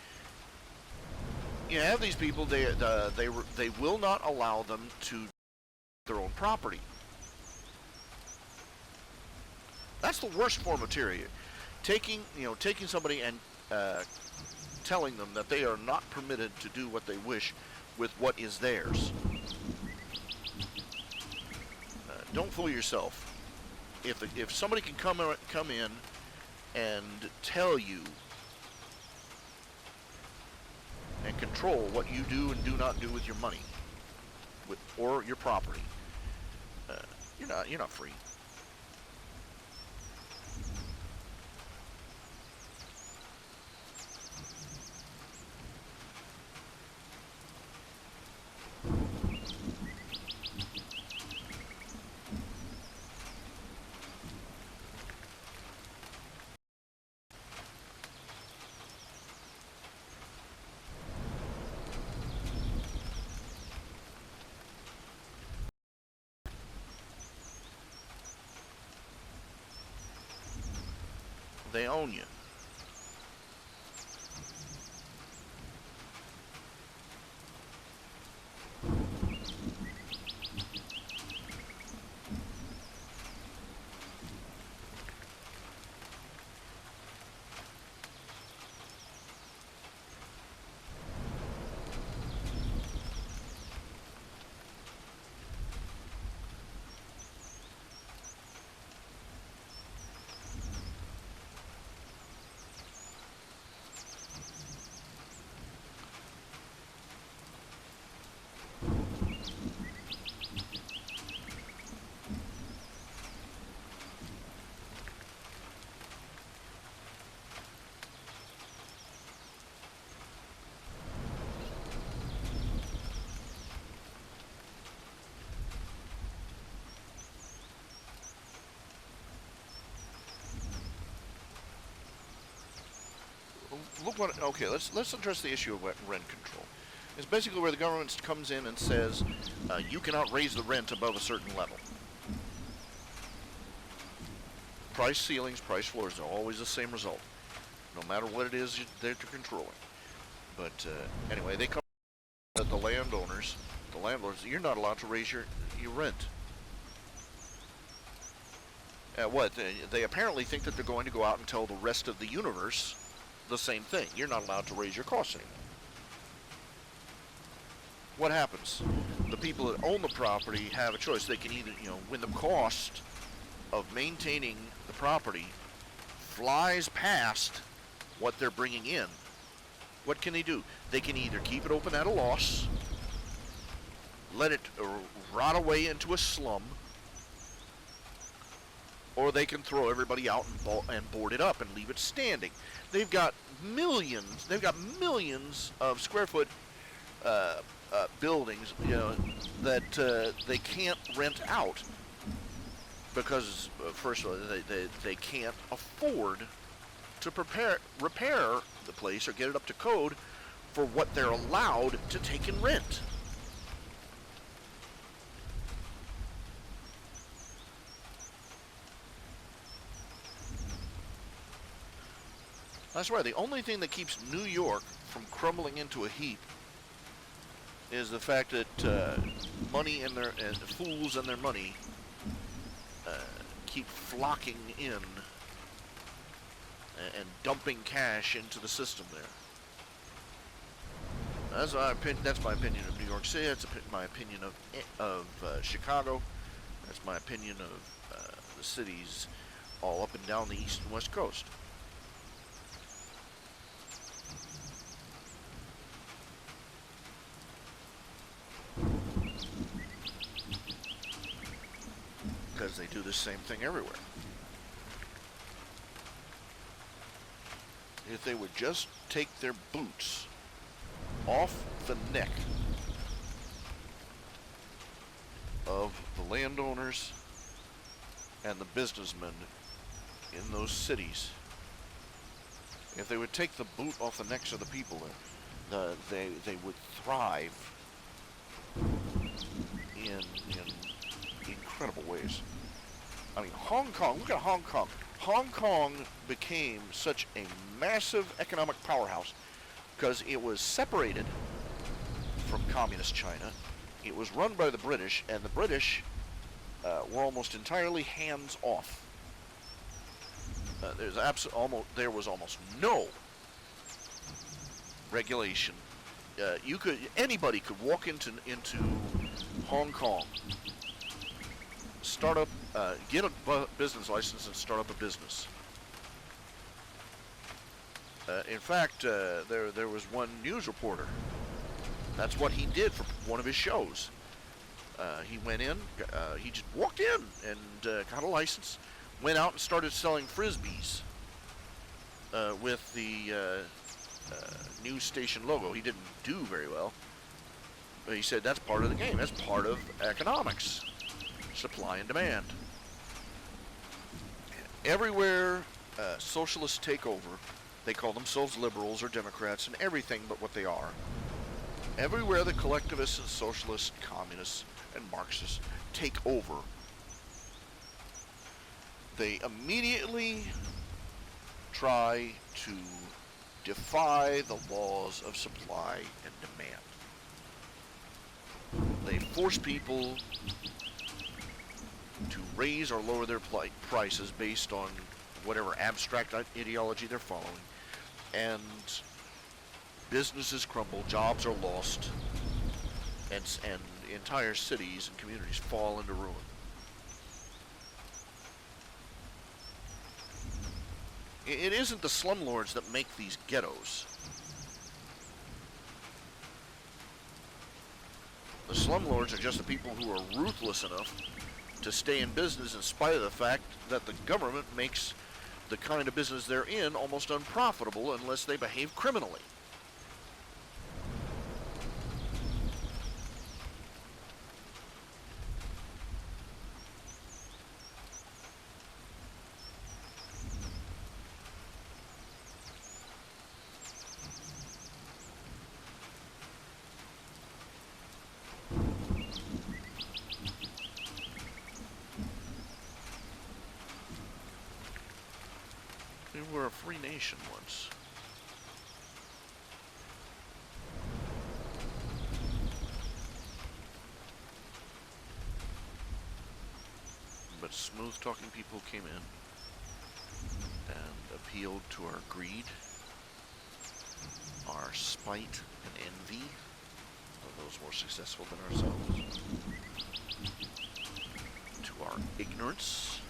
you have these people. They will not allow them to their own property. That's the worst form of tyranny. Taking somebody and telling them that they are not permitted to do what they wish with what is theirs. Don't fool yourself. If somebody can come in and tell you and control what you do and do not do with your money, or your property, you're not free. They own you. Okay, let's address the issue of rent control. It's basically where the government comes in and says you cannot raise the rent above a certain level. Price ceilings, price floors are always the same result, no matter what it is that you're controlling. But anyway, they come at the landowners, the landlords. You're not allowed to raise your rent. What? They apparently think that they're going to go out and tell the rest of the universe the same thing. You're not allowed to raise your costs anymore. What happens? The people that own the property have a choice. They can either, when the cost of maintaining the property flies past what they're bringing in, what can they do? They can either keep it open at a loss, let it rot away into a slum, or they can throw everybody out and board it up and leave it standing. They've got millions of square foot buildings, that they can't rent out because, first of all, they can't afford to repair the place or get it up to code for what they're allowed to take in rent. That's right. The only thing that keeps New York from crumbling into a heap is the fact that money and fools and their money keep flocking in and dumping cash into the system there. That's my opinion of New York City. That's my opinion of Chicago. That's my opinion of the cities all up and down the east and west coast. Because they do the same thing everywhere. If they would just take their boots off the neck of the landowners and the businessmen in those cities, if they would take the boot off the necks of the people, they would thrive in incredible ways. I mean, Hong Kong, look at Hong Kong. Hong Kong became such a massive economic powerhouse because it was separated from communist China. It was run by the British, and the British were almost entirely hands-off. There was almost no regulation. Anybody could walk into Hong Kong, start up, get a business license, and start up a business. In fact, there was one news reporter. That's what he did for one of his shows. He went in, he just walked in and got a license, went out and started selling frisbees with the news station logo. He didn't do very well, but he said that's part of the game. That's part of economics, supply and demand. Everywhere socialists take over, they call themselves liberals or Democrats and everything but what they are. Everywhere the collectivists and socialists, communists, and Marxists take over, they immediately try to defy the laws of supply and demand. They force people to raise or lower their prices based on whatever abstract ideology they're following, and businesses crumble, jobs are lost, and entire cities and communities fall into ruin. It isn't the slumlords that make these ghettos. The slumlords are just the people who are ruthless enough to stay in business in spite of the fact that the government makes the kind of business they're in almost unprofitable unless they behave criminally. We were a free nation once. But smooth-talking people came in and appealed to our greed, our spite and envy of those more successful than ourselves, to our ignorance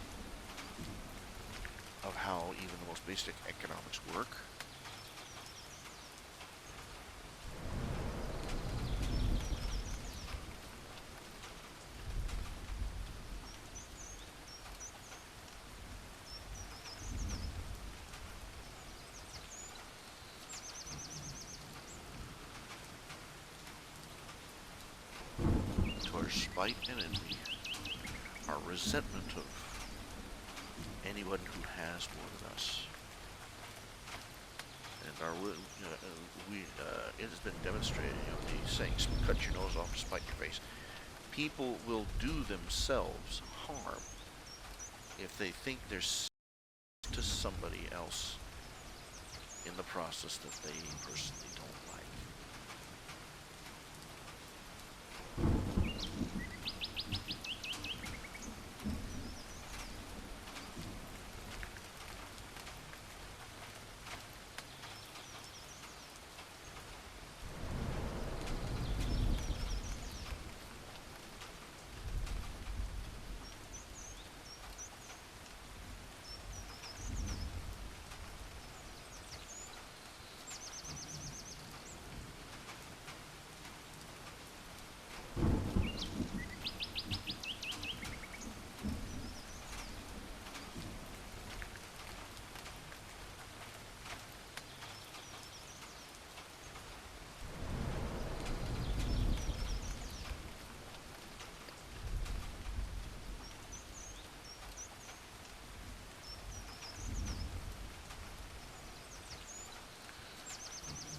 of how even the most basic economics work. To our spite and envy, our resentment of anyone who has more than us, and it has been demonstrated. The saying, "Cut your nose off to spite your face." People will do themselves harm if they think they're to somebody else in the process that they personally don't like.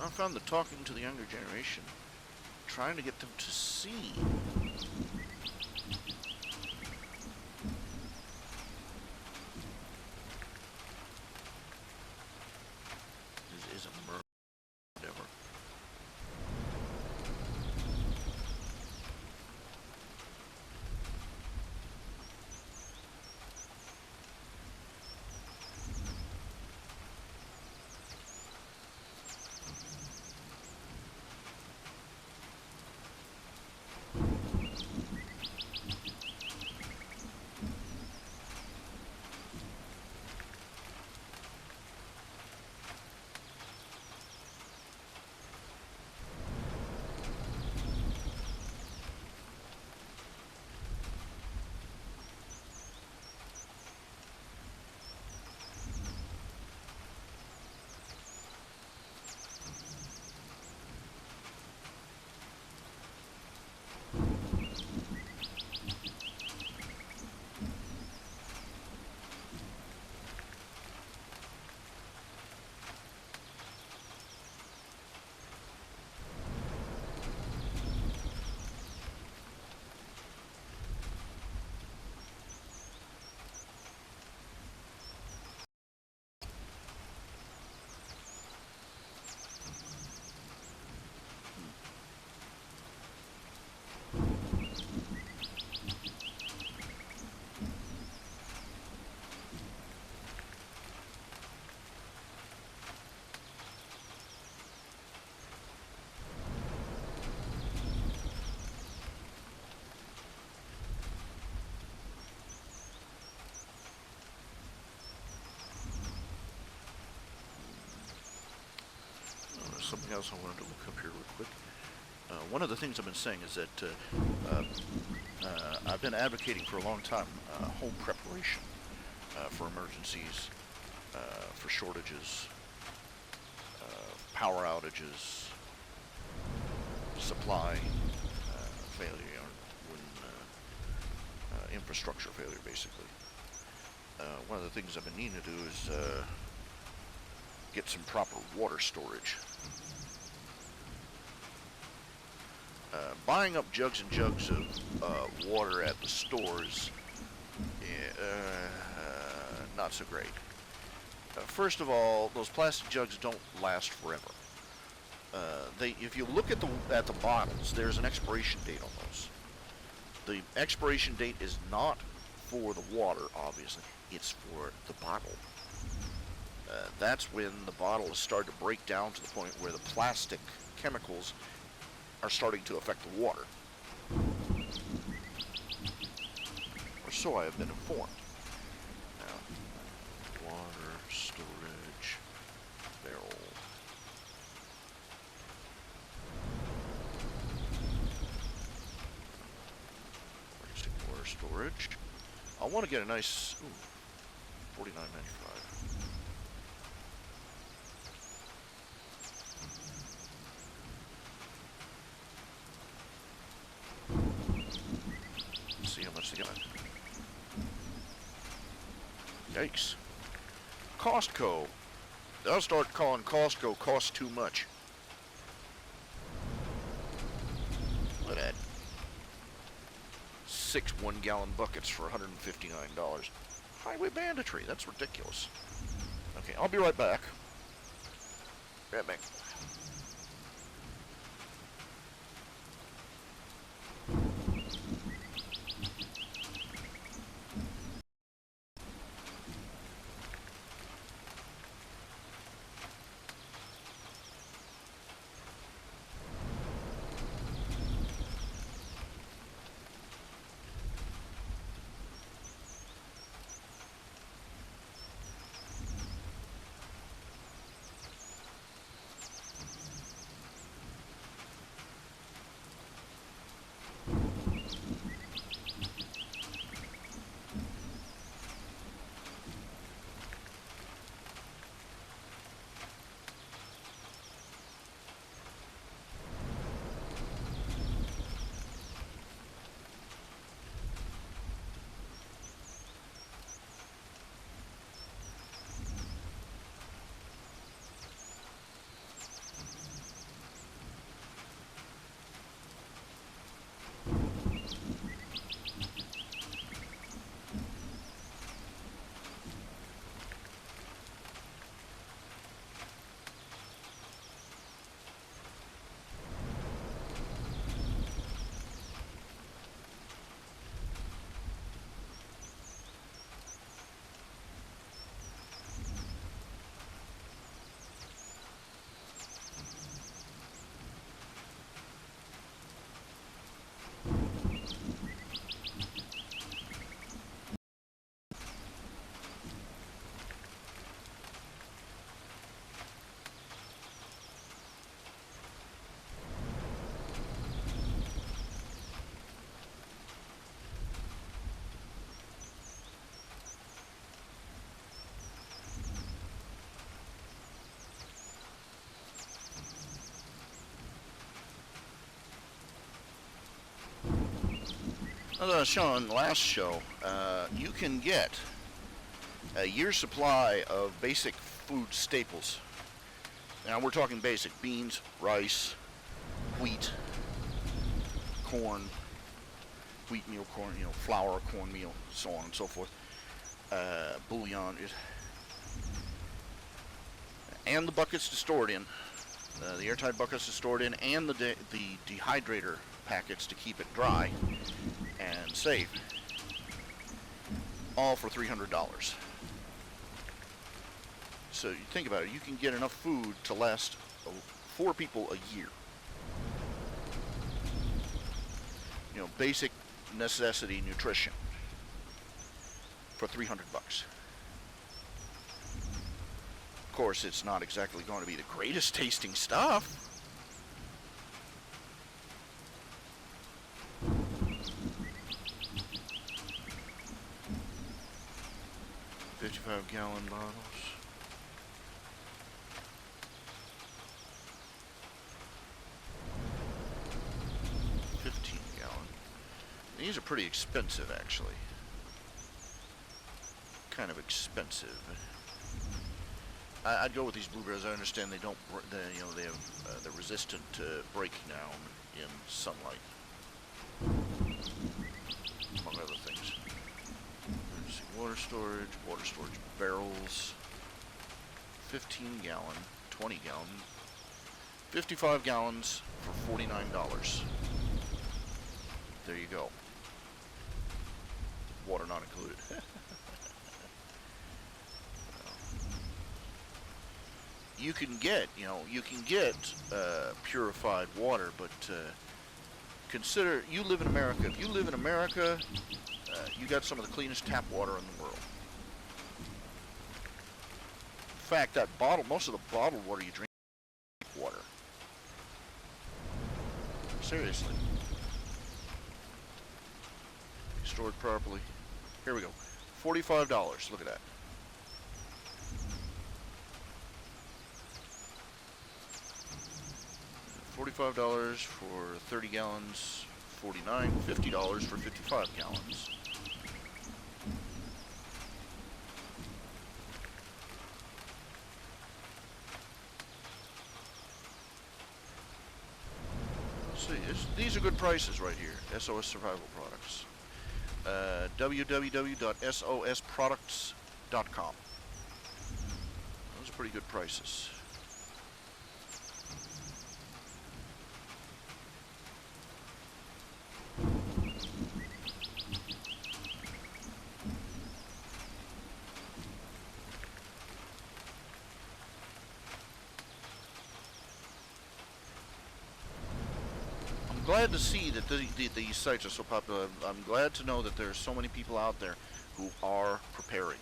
I found that talking to the younger generation, trying to get them to see is a murder, whatever. Something else I wanted to look up here real quick. One of the things I've been saying is that I've been advocating for a long time home preparation for emergencies, for shortages, power outages, supply failure, when infrastructure failure, basically. One of the things I've been needing to do is get some proper water storage. Buying up jugs and jugs of water at the stores, not so great. First of all, those plastic jugs don't last forever. If you look at the bottles, there's an expiration date on those. The expiration date is not for the water, obviously. It's for the bottle. That's when the bottle has started to break down to the point where the plastic chemicals are starting to affect the water. Or so I have been informed. Now, water storage barrel. Water storage. I want to get a nice $49.95. See how much they got. Yikes. Costco. They'll start calling Costco cost too much. Look at that. 6 one-gallon buckets for $159. Highway banditry. That's ridiculous. Okay, I'll be right back. Right back. As I was showing last show, you can get a year's supply of basic food staples. Now we're talking basic: beans, rice, wheat, corn, wheat meal, corn, flour, cornmeal, so on and so forth. Bouillon, and the buckets to store it in. The airtight buckets to store it in, and the dehydrator packets to keep it dry and safe. All for $300. So you think about it, you can get enough food to last 4 people a year. Basic necessity nutrition for $300. Of course, it's not exactly going to be the greatest tasting stuff. $55-gallon bottles. These are pretty expensive, actually. Kind of expensive. I'd go with these blueberries. I understand they don't, they have, they're resistant to breaking down in sunlight, among other things. Let's see, water storage barrels, 15-gallon, 20-gallon, 55 gallons for $49. There you go. Water not included. You can get, purified water, but consider you live in America. If you live in America, you got some of the cleanest tap water in the world. In fact, most of the bottled water you drink is water. Seriously. Stored properly. Here we go. $45. Look at that. $45 for 30 gallons. $49. $50 for 55 gallons. Let's see. These are good prices right here. SOS Survival Products. www.sosproducts.com. Those are pretty good prices. Glad to see that these sites are so popular. I'm glad to know that there's so many people out there who are preparing.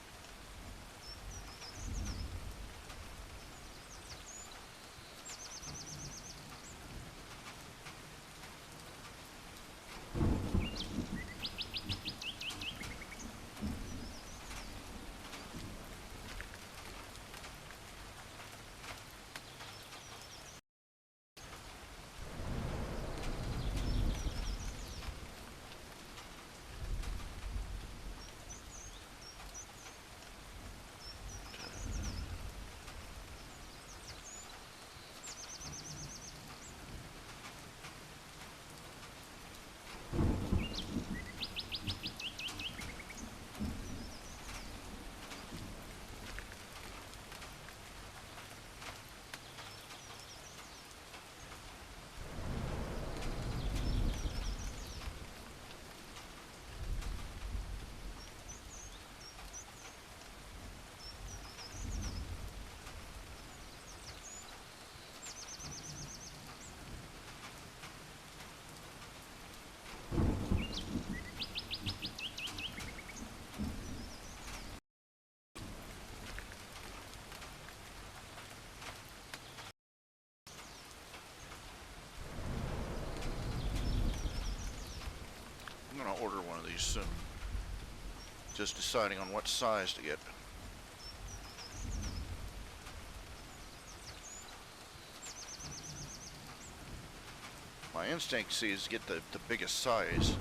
I'm gonna order one of these soon. Just deciding on what size to get. My instinct is get the biggest size.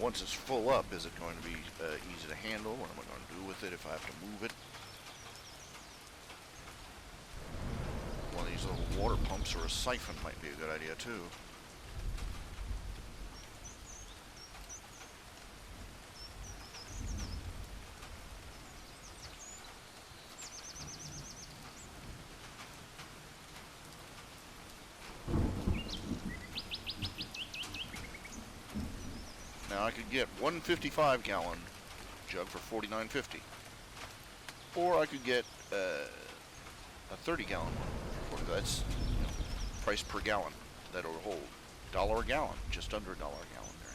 once it's full up, is it going to be easy to handle? What am I going to do with it if I have to move it? One of these little water pumps or a siphon might be a good idea too. Now I could get one 55-gallon jug for $49.50, or I could get a 30-gallon one. That's price per gallon that it'll hold. $1 a gallon, just under $1 a gallon there.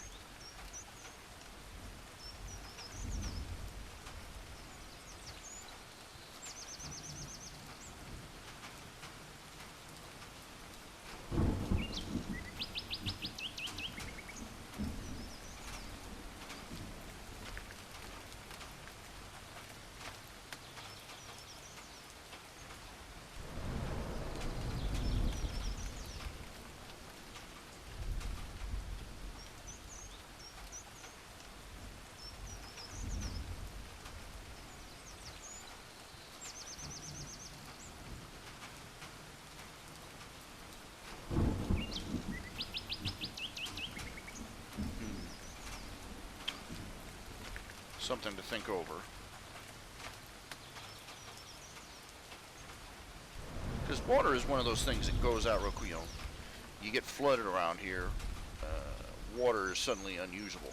Something to think over. Because water is one of those things that goes out real quick. You get flooded around here, water is suddenly unusable.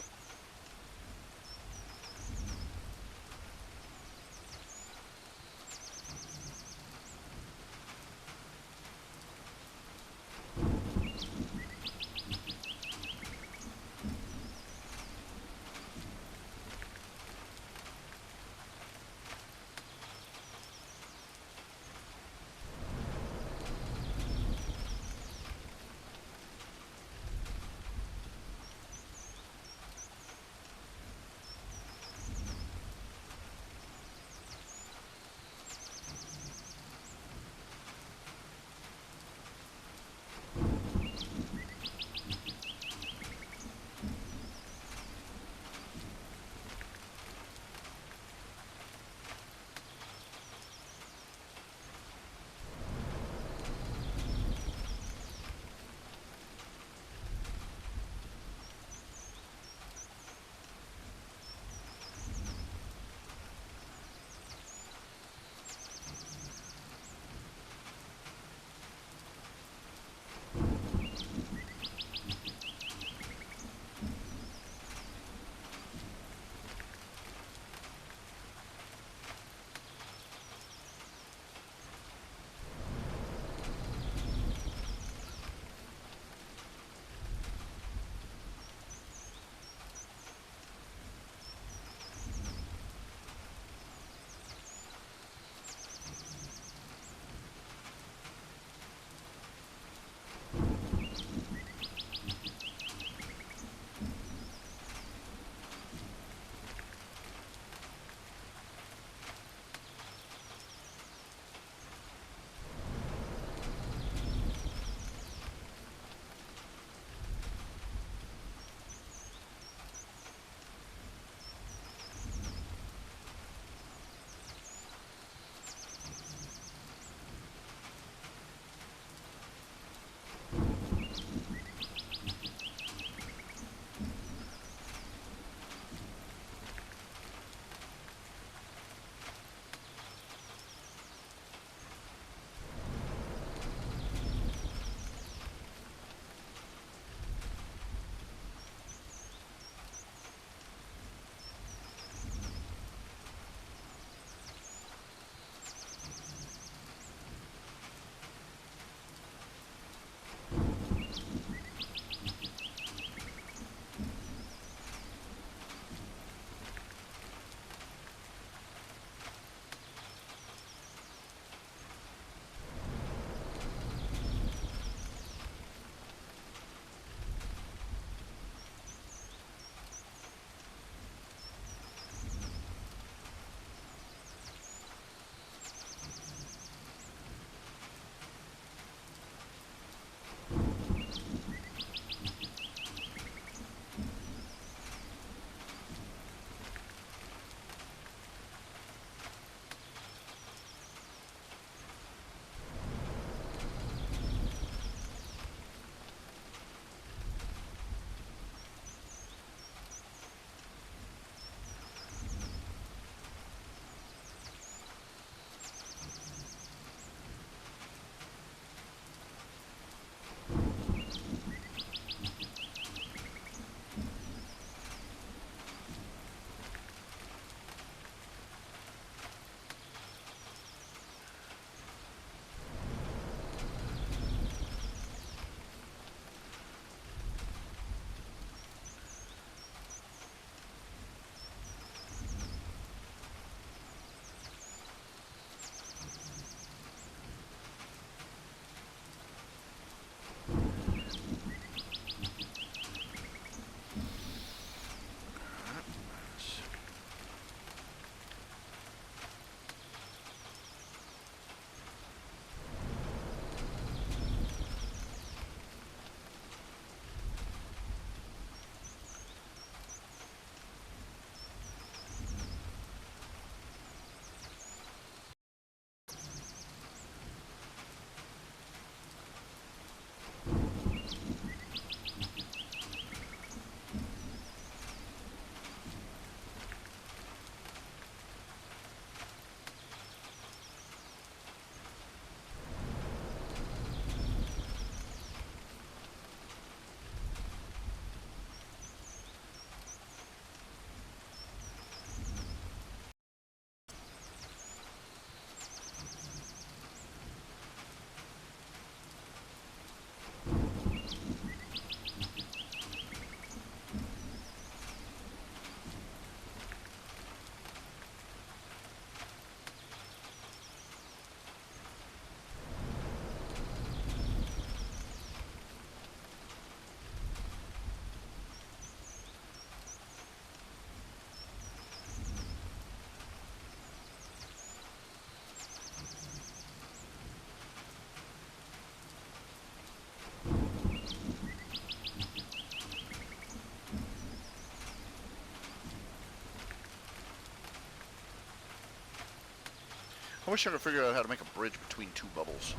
I wish I could figure out how to make a bridge between two bubbles.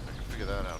I can figure that out.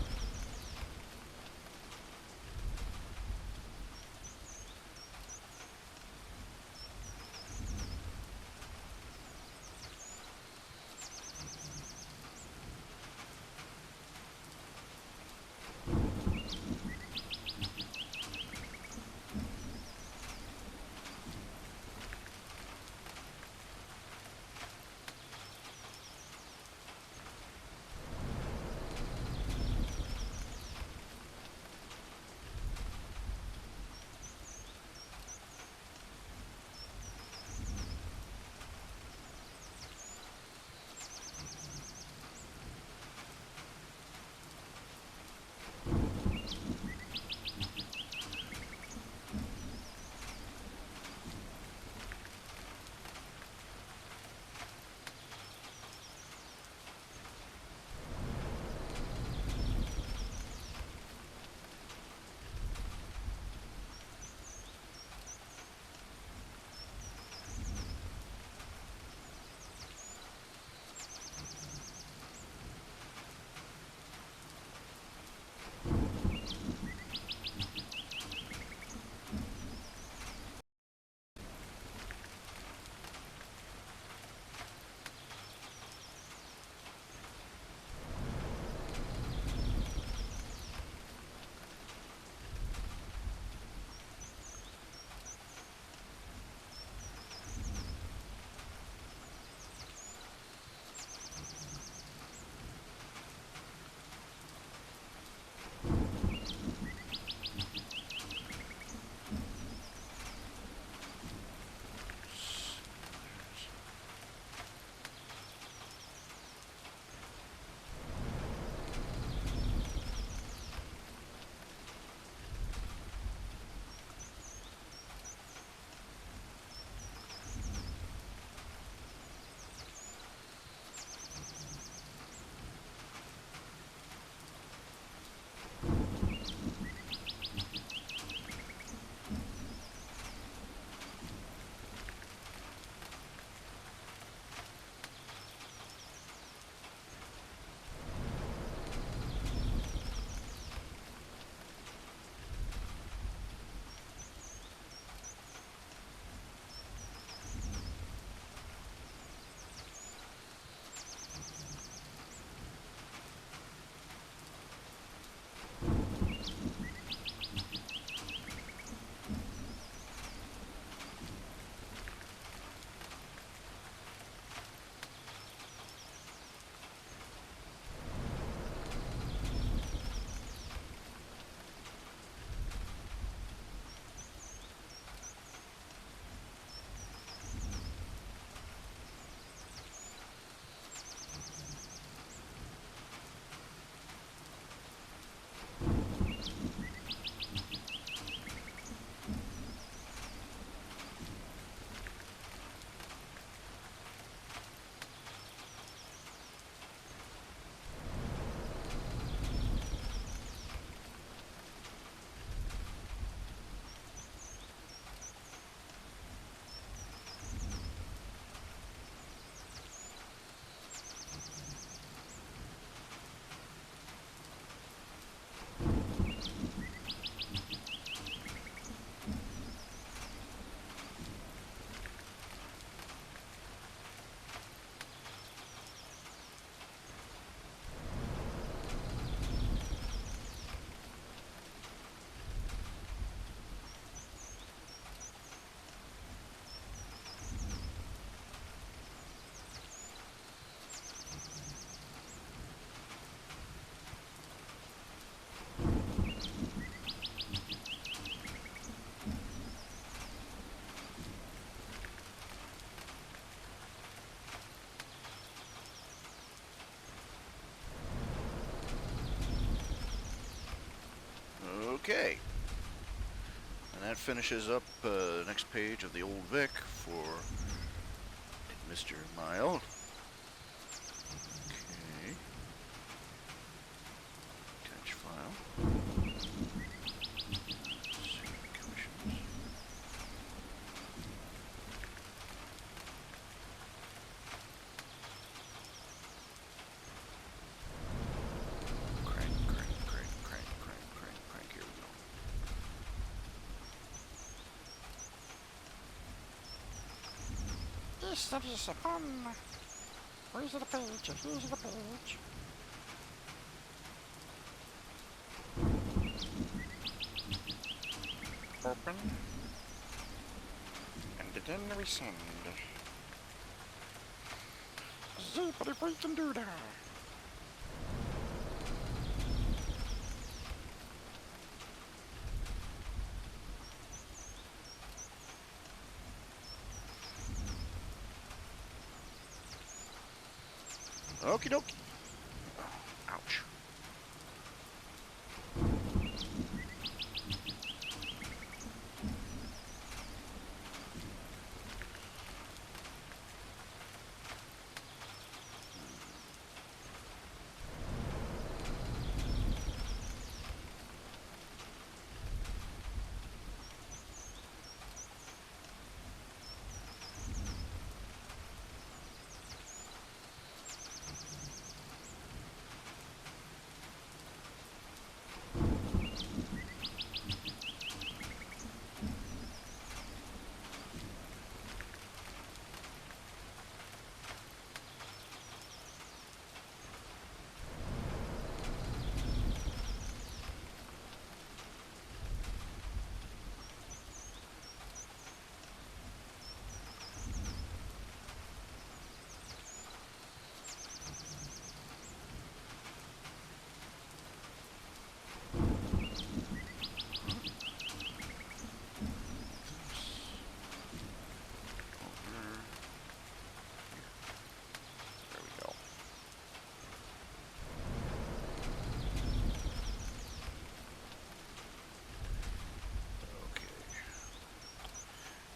Okay. And that finishes up the next page of the old Vic for Mr. Mile. Okay. Attach file. Save commissions. Yes, that is fun. Where's the page? Here's the page. Open. And then we send. See, but if we can do that. Okie dokie. Ouch.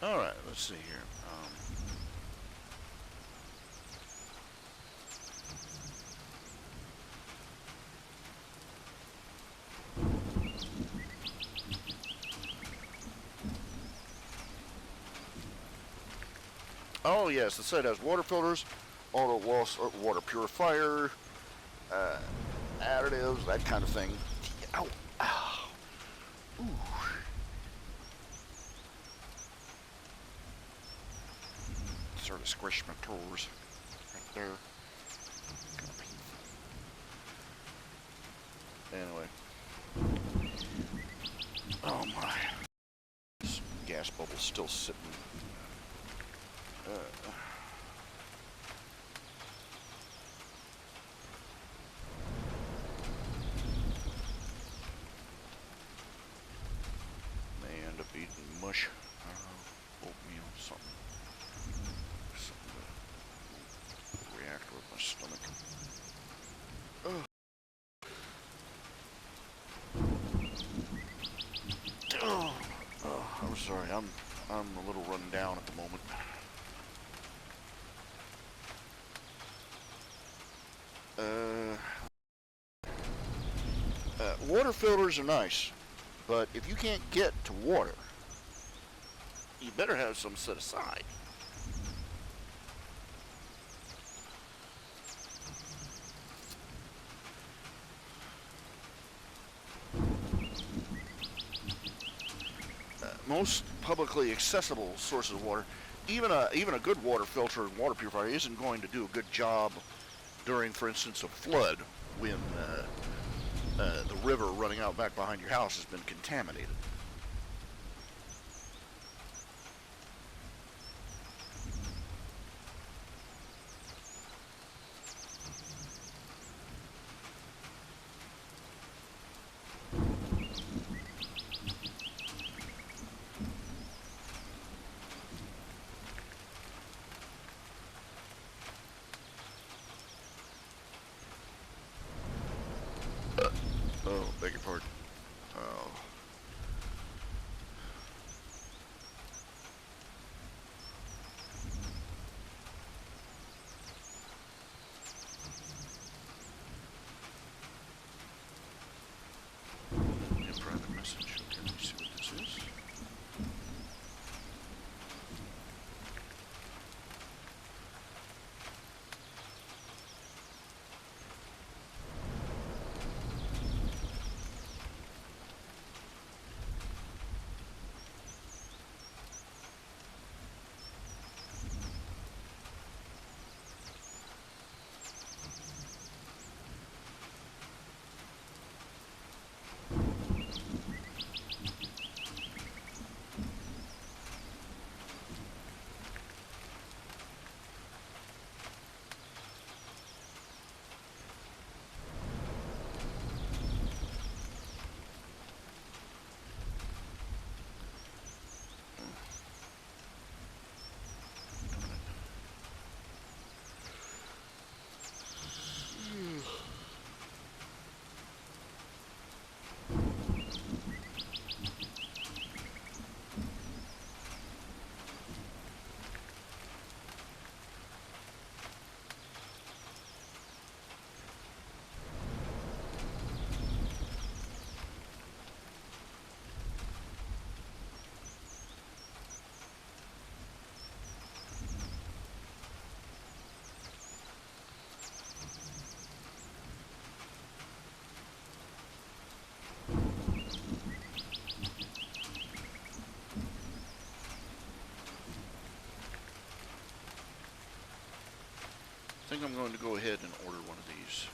All right, let's see here. Oh yes, the site has water filters, auto water purifier, additives, that kind of thing. Ow, ow, ooh. Sort of squish my toes right there. Kind of painful. Anyway. Oh my. This gas bubble's still sitting. May end up eating mush. Oatmeal, something to react with my stomach. I'm sorry, I'm a little run down at the moment. Water filters are nice, but if you can't get to water, you better have some set aside. Most publicly accessible sources of water, even a good water filter and water purifier isn't going to do a good job during, for instance, a flood when the river running out back behind your house has been contaminated. Oh, beg your pardon. Oh. A private message. Okay, let me see what this is. think I'm going to go ahead and order one of these.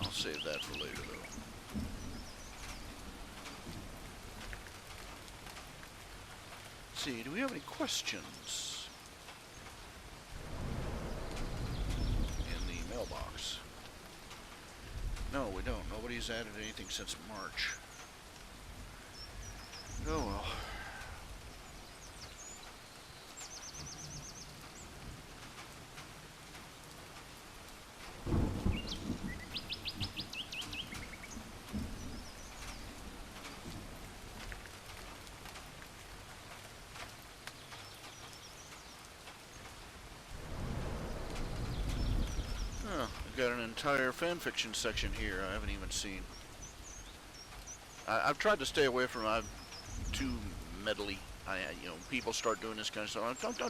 I'll save that for later, though. Let's see, do we have any questions in the mailbox? No, we don't. Nobody's added anything since March. Oh well. I've got an entire fanfiction section here I haven't even seen. I've tried to stay away from it. I'm too meddly. You know, people start doing this kind of stuff. Don't.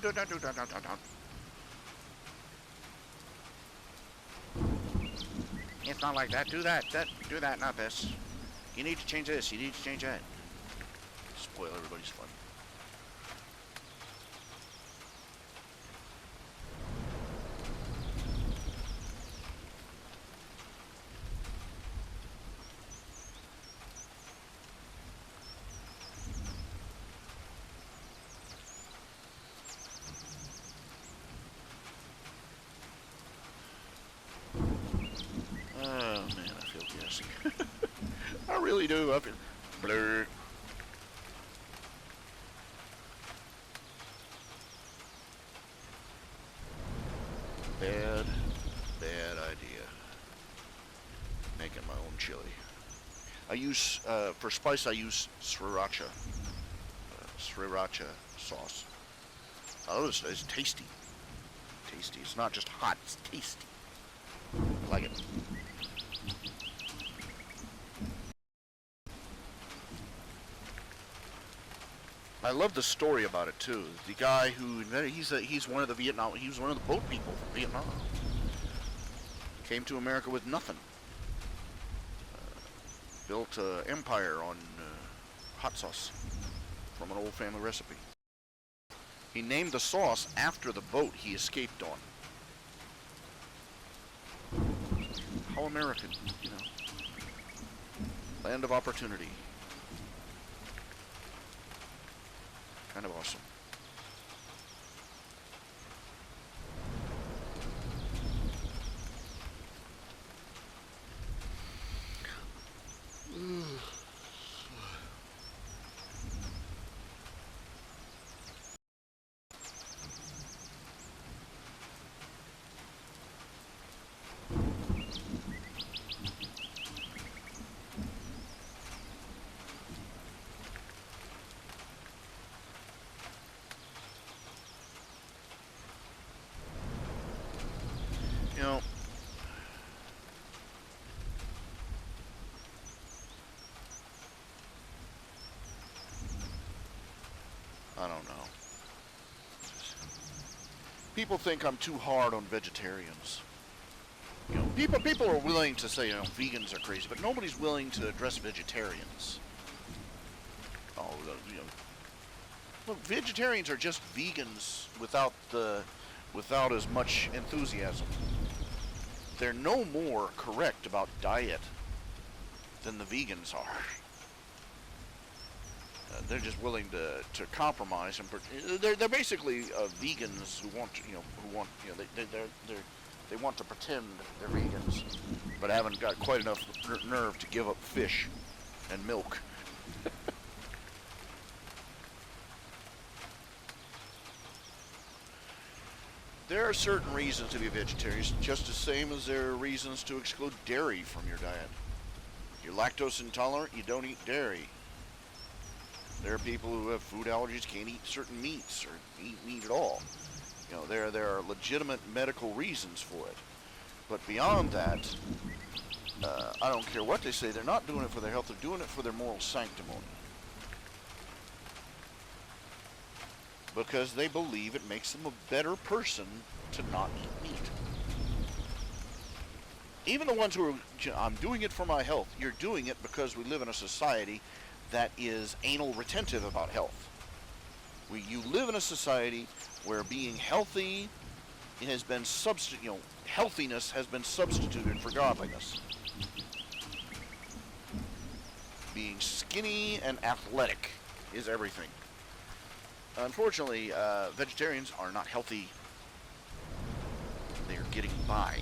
It's not like that. Do that, not this. You need to change this. You need to change that. Spoil everybody's fun. I really do. I feel blur. Bad idea. Making my own chili. I use, for spice, I use sriracha. Sriracha sauce. Oh, it's tasty. Tasty. It's not just hot, it's tasty. I like it. I love the story about it too. The guy who invented, he's one of the he was one of the boat people from Vietnam. Came to America with nothing. Built an empire on hot sauce from an old family recipe. He named the sauce after the boat he escaped on. How American, you know. Land of opportunity. Kind of awesome. You know, I don't know. People think I'm too hard on vegetarians. You know, people are willing to say, you know, vegans are crazy, but nobody's willing to address vegetarians. Oh, you know, look, vegetarians are just vegans without as much enthusiasm. They're no more correct about diet than the vegans are. They're just willing to compromise, and they're basically vegans who want they want to pretend they're vegans, but haven't got quite enough nerve to give up fish and milk. There are certain reasons to be vegetarian, just the same as there are reasons to exclude dairy from your diet. If you're lactose intolerant, you don't eat dairy. There are people who have food allergies, can't eat certain meats or eat meat at all. There are legitimate medical reasons for it. But beyond that, I don't care what they say. They're not doing it for their health. They're doing it for their moral sanctimony. Because they believe it makes them a better person to not eat meat. Even the ones who are, I'm doing it for my health. You're doing it because we live in a society that is anal retentive about health. You live in a society where being healthy has been healthiness has been substituted for godliness. Being skinny and athletic is everything. Unfortunately, vegetarians are not healthy. They are getting by.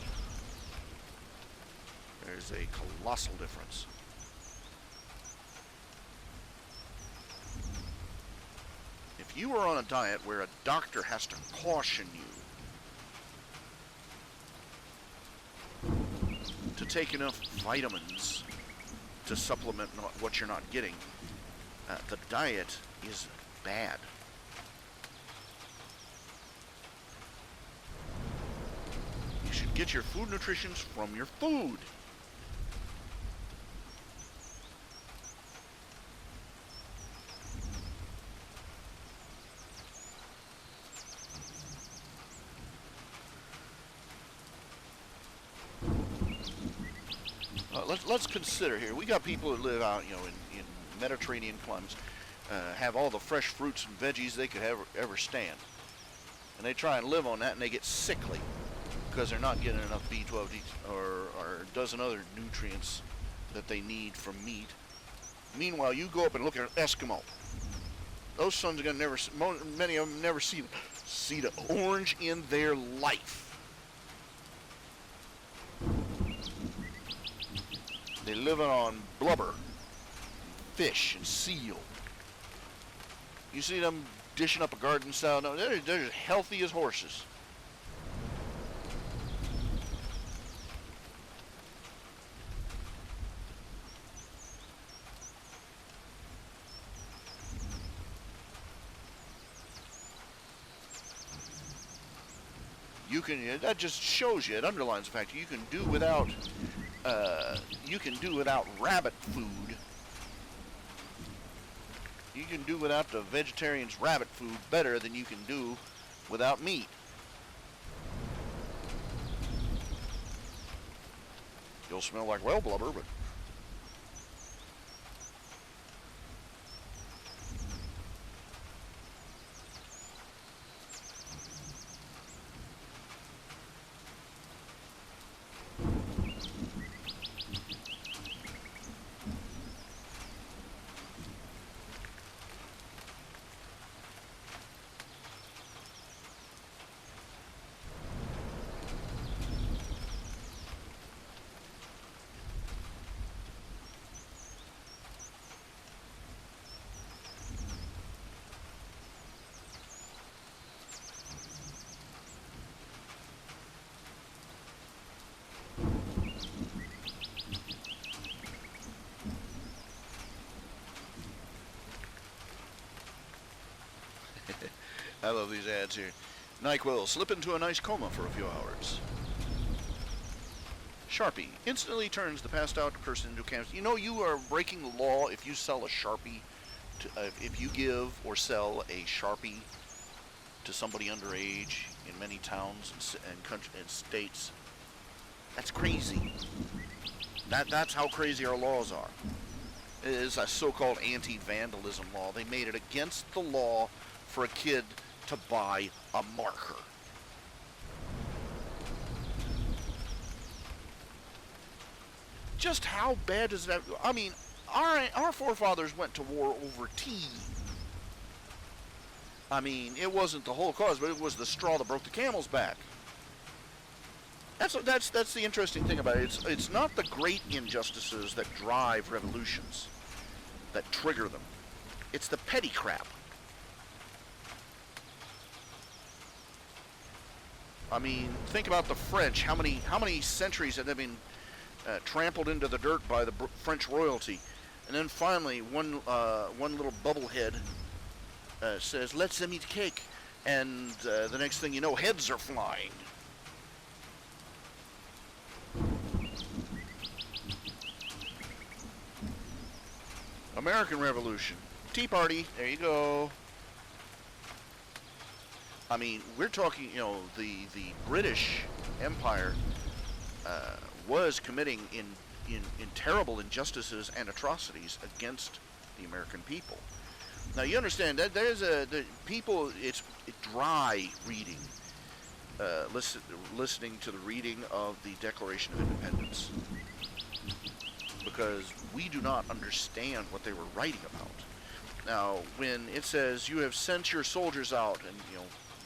There's a colossal difference. If you are on a diet where a doctor has to caution you to take enough vitamins to supplement what you're not getting, the diet is bad. You should get your food nutritions from your food. Let's consider here. We got people that live out, in Mediterranean climates, have all the fresh fruits and veggies they could ever stand, and they try and live on that, and they get sickly because they're not getting enough B12 or a dozen other nutrients that they need from meat. Meanwhile, you go up and look at an Eskimo. Those sons are gonna many of them never see the orange in their life. They live on blubber, fish, and seal. You see them dishing up a garden salad. No, they're as healthy as horses. That just shows you, it underlines the fact that you can do without rabbit food. You can do without the vegetarian's rabbit food better than you can do without meat. You'll smell like well blubber, but I love these ads here. NyQuil, slip into a nice coma for a few hours. Sharpie, instantly turns the passed out person into cancer. You know you are breaking the law if you sell a Sharpie, if you give or sell a Sharpie to somebody underage in many towns and states. That's crazy. That's how crazy our laws are. It is a so-called anti-vandalism law. They made it against the law for a kid to buy a marker. Just how bad does that? I mean, our forefathers went to war over tea. I mean, it wasn't the whole cause, but it was the straw that broke the camel's back. That's the interesting thing about it. It's not the great injustices that drive revolutions, that trigger them. It's the petty crap. I mean, think about the French. How many centuries have they been trampled into the dirt by the French royalty? And then finally, one little bubblehead says, "Let's them eat cake," and the next thing you know, heads are flying. American Revolution, Tea Party. There you go. I mean, we're talking, the British Empire was committing in terrible injustices and atrocities against the American people. Now you understand that the people. It's dry reading, listening to the reading of the Declaration of Independence, because we do not understand what they were writing about. Now, when it says you have sent your soldiers out and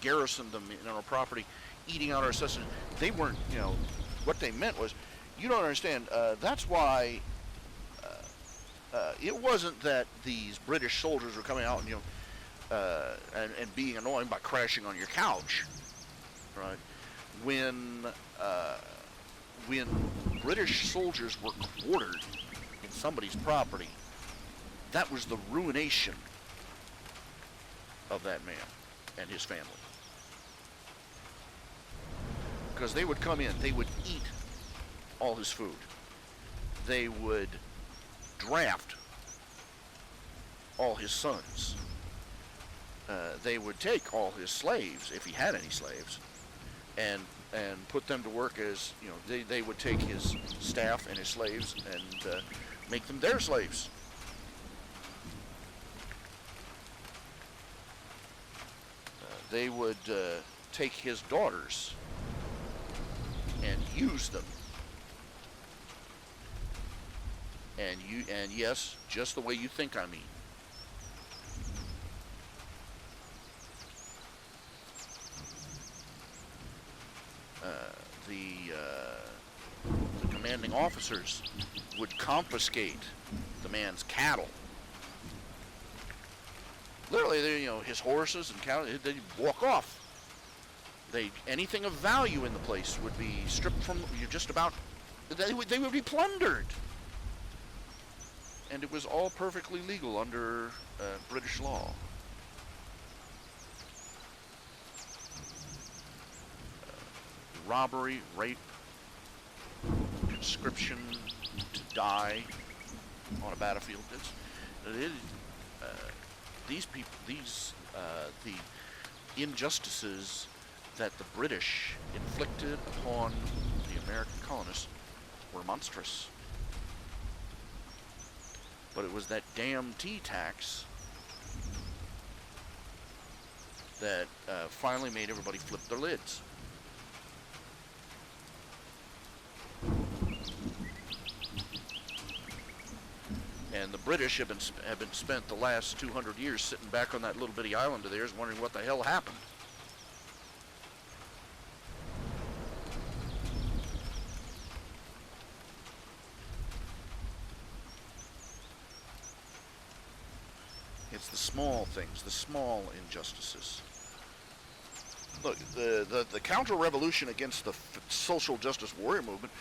garrisoned them in our property, eating out our sustenance, they weren't. What they meant was, you don't understand. That's why it wasn't that these British soldiers were coming out and being annoying by crashing on your couch, right? When British soldiers were quartered in somebody's property, that was the ruination of that man and his family. Because they would come in, they would eat all his food. They would draft all his sons. They would take all his slaves, if he had any slaves, and put them to work as, they would take his staff and his slaves and make them their slaves. They would take his daughters and use them. And yes, just the way you think I mean. The commanding officers would confiscate the man's cattle. Literally, his horses and cattle, they'd walk off. Anything of value in the place would be stripped from you. Just about, they would be plundered. And it was all perfectly legal under British law. Robbery, rape, conscription to die on a battlefield. The injustices that the British inflicted upon the American colonists were monstrous. But it was that damn tea tax that finally made everybody flip their lids. And the British have been spent the last 200 years sitting back on that little bitty island of theirs, wondering what the hell happened. It's the small things, the small injustices. Look, the counter-revolution against the social justice warrior movement,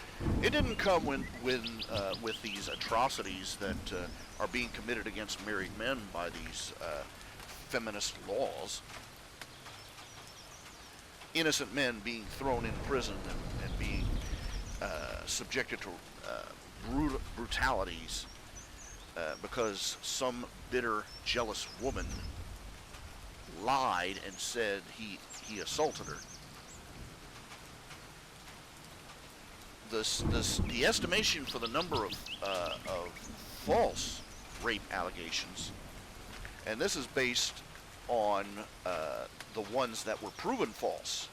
it didn't come with these atrocities that are being committed against married men by these feminist laws. Innocent men being thrown in prison and being subjected to brutalities because some bitter, jealous woman lied and said he assaulted her. The estimation for the number of false rape allegations, and this is based on the ones that were proven false,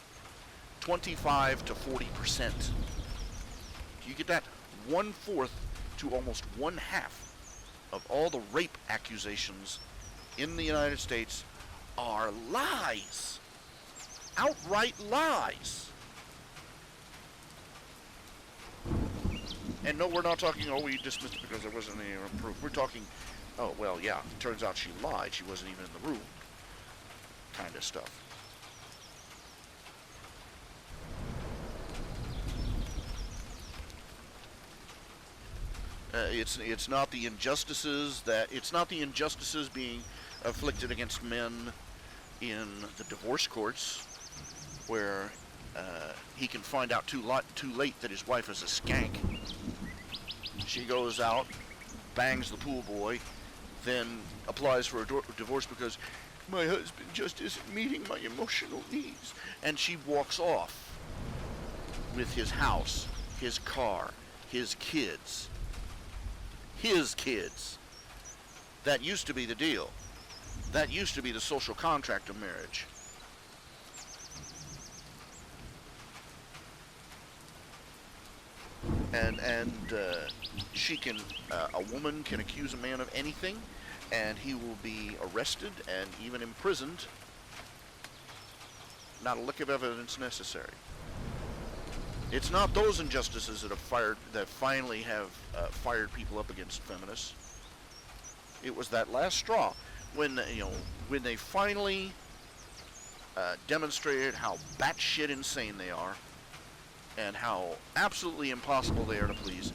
25 to 40%. Do you get that? 1/4 to almost 1/2 of all the rape accusations in the United States are lies. Outright lies. And no, we're not talking, we dismissed it because there wasn't any proof. We're talking, well, yeah, it turns out she lied. She wasn't even in the room. Kind of stuff. It's not the injustices being afflicted against men in the divorce courts, where he can find out too late that his wife is a skank. She goes out, bangs the pool boy, then applies for a divorce because my husband just isn't meeting my emotional needs, and she walks off with his house, his car, his kids. His kids. That used to be the deal. That used to be the social contract of marriage. And she can, a woman can accuse a man of anything, and he will be arrested and even imprisoned. Not a lick of evidence necessary. It's not those injustices that finally have fired people up against feminists. It was that last straw when they finally demonstrated how batshit insane they are and how absolutely impossible they are to please.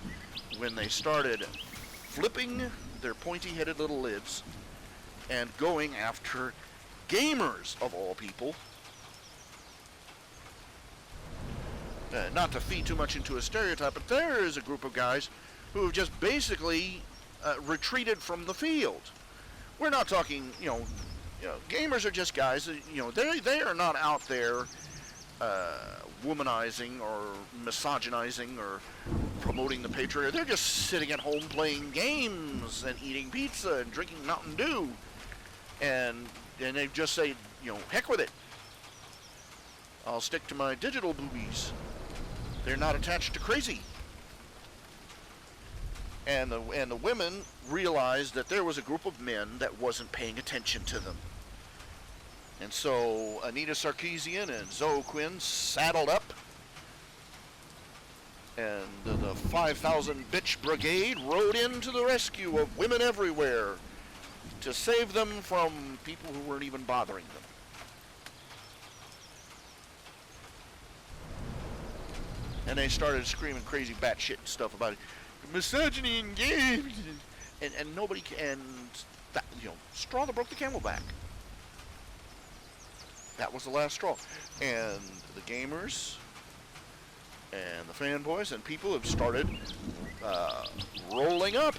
When they started flipping their pointy-headed little lids and going after gamers of all people. Not to feed too much into a stereotype, but there is a group of guys who have just basically retreated from the field. We're not talking, gamers are just guys that, they are not out there womanizing or misogynizing or promoting the patriarchy. They're just sitting at home playing games and eating pizza and drinking Mountain Dew, and they just say, heck with it. I'll stick to my digital boobies. They're not attached to crazy. And the women realized that there was a group of men that wasn't paying attention to them. And so Anita Sarkeesian and Zoe Quinn saddled up, and the 5,000 bitch brigade rode in to the rescue of women everywhere to save them from people who weren't even bothering them. And they started screaming crazy batshit stuff about it. Misogyny and gays, and nobody can, straw that broke the camel back. That was the last straw. And the gamers and the fanboys and people have started rolling up.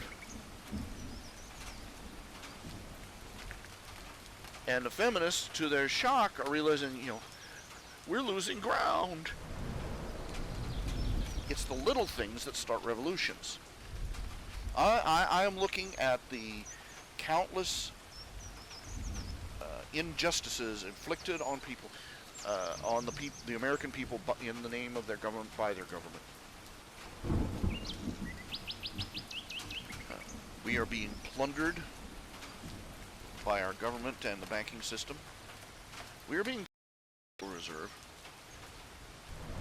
And the feminists, to their shock, are realizing, we're losing ground. It's the little things that start revolutions. I am looking at the countless injustices inflicted on people, on the American people, in the name of their government, by their government. We are being plundered by our government and the banking system. We are being reserve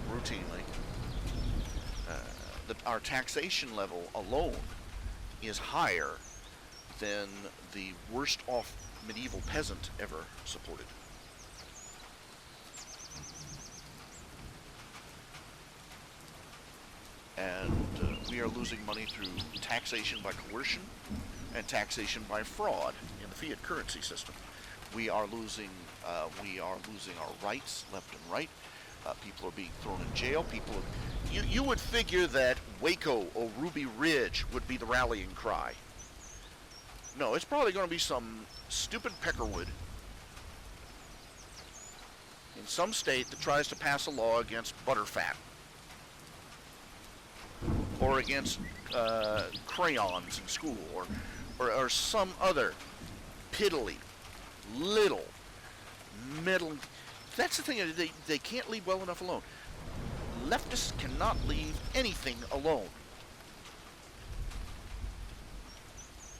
routinely. Our taxation level alone is higher than the worst off medieval peasant ever supported. And we are losing money through taxation by coercion and taxation by fraud in the fiat currency system. We are losing our rights left and right. People are being thrown in jail. You would figure that Waco or Ruby Ridge would be the rallying cry. No, it's probably going to be some stupid peckerwood in some state that tries to pass a law against butterfat or against crayons in school or some other piddly little meddling. That's the thing, they can't leave well enough alone. Leftists cannot leave anything alone.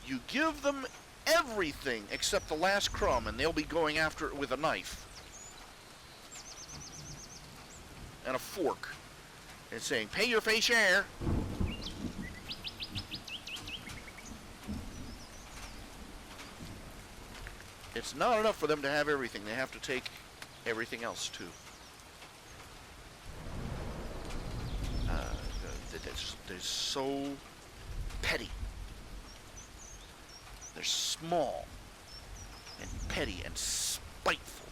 You give them everything except the last crumb, and they'll be going after it with a knife and a fork and saying, pay your fair share. It's not enough for them to have everything. They have to take everything else too. There's so petty. They're small and petty and spiteful.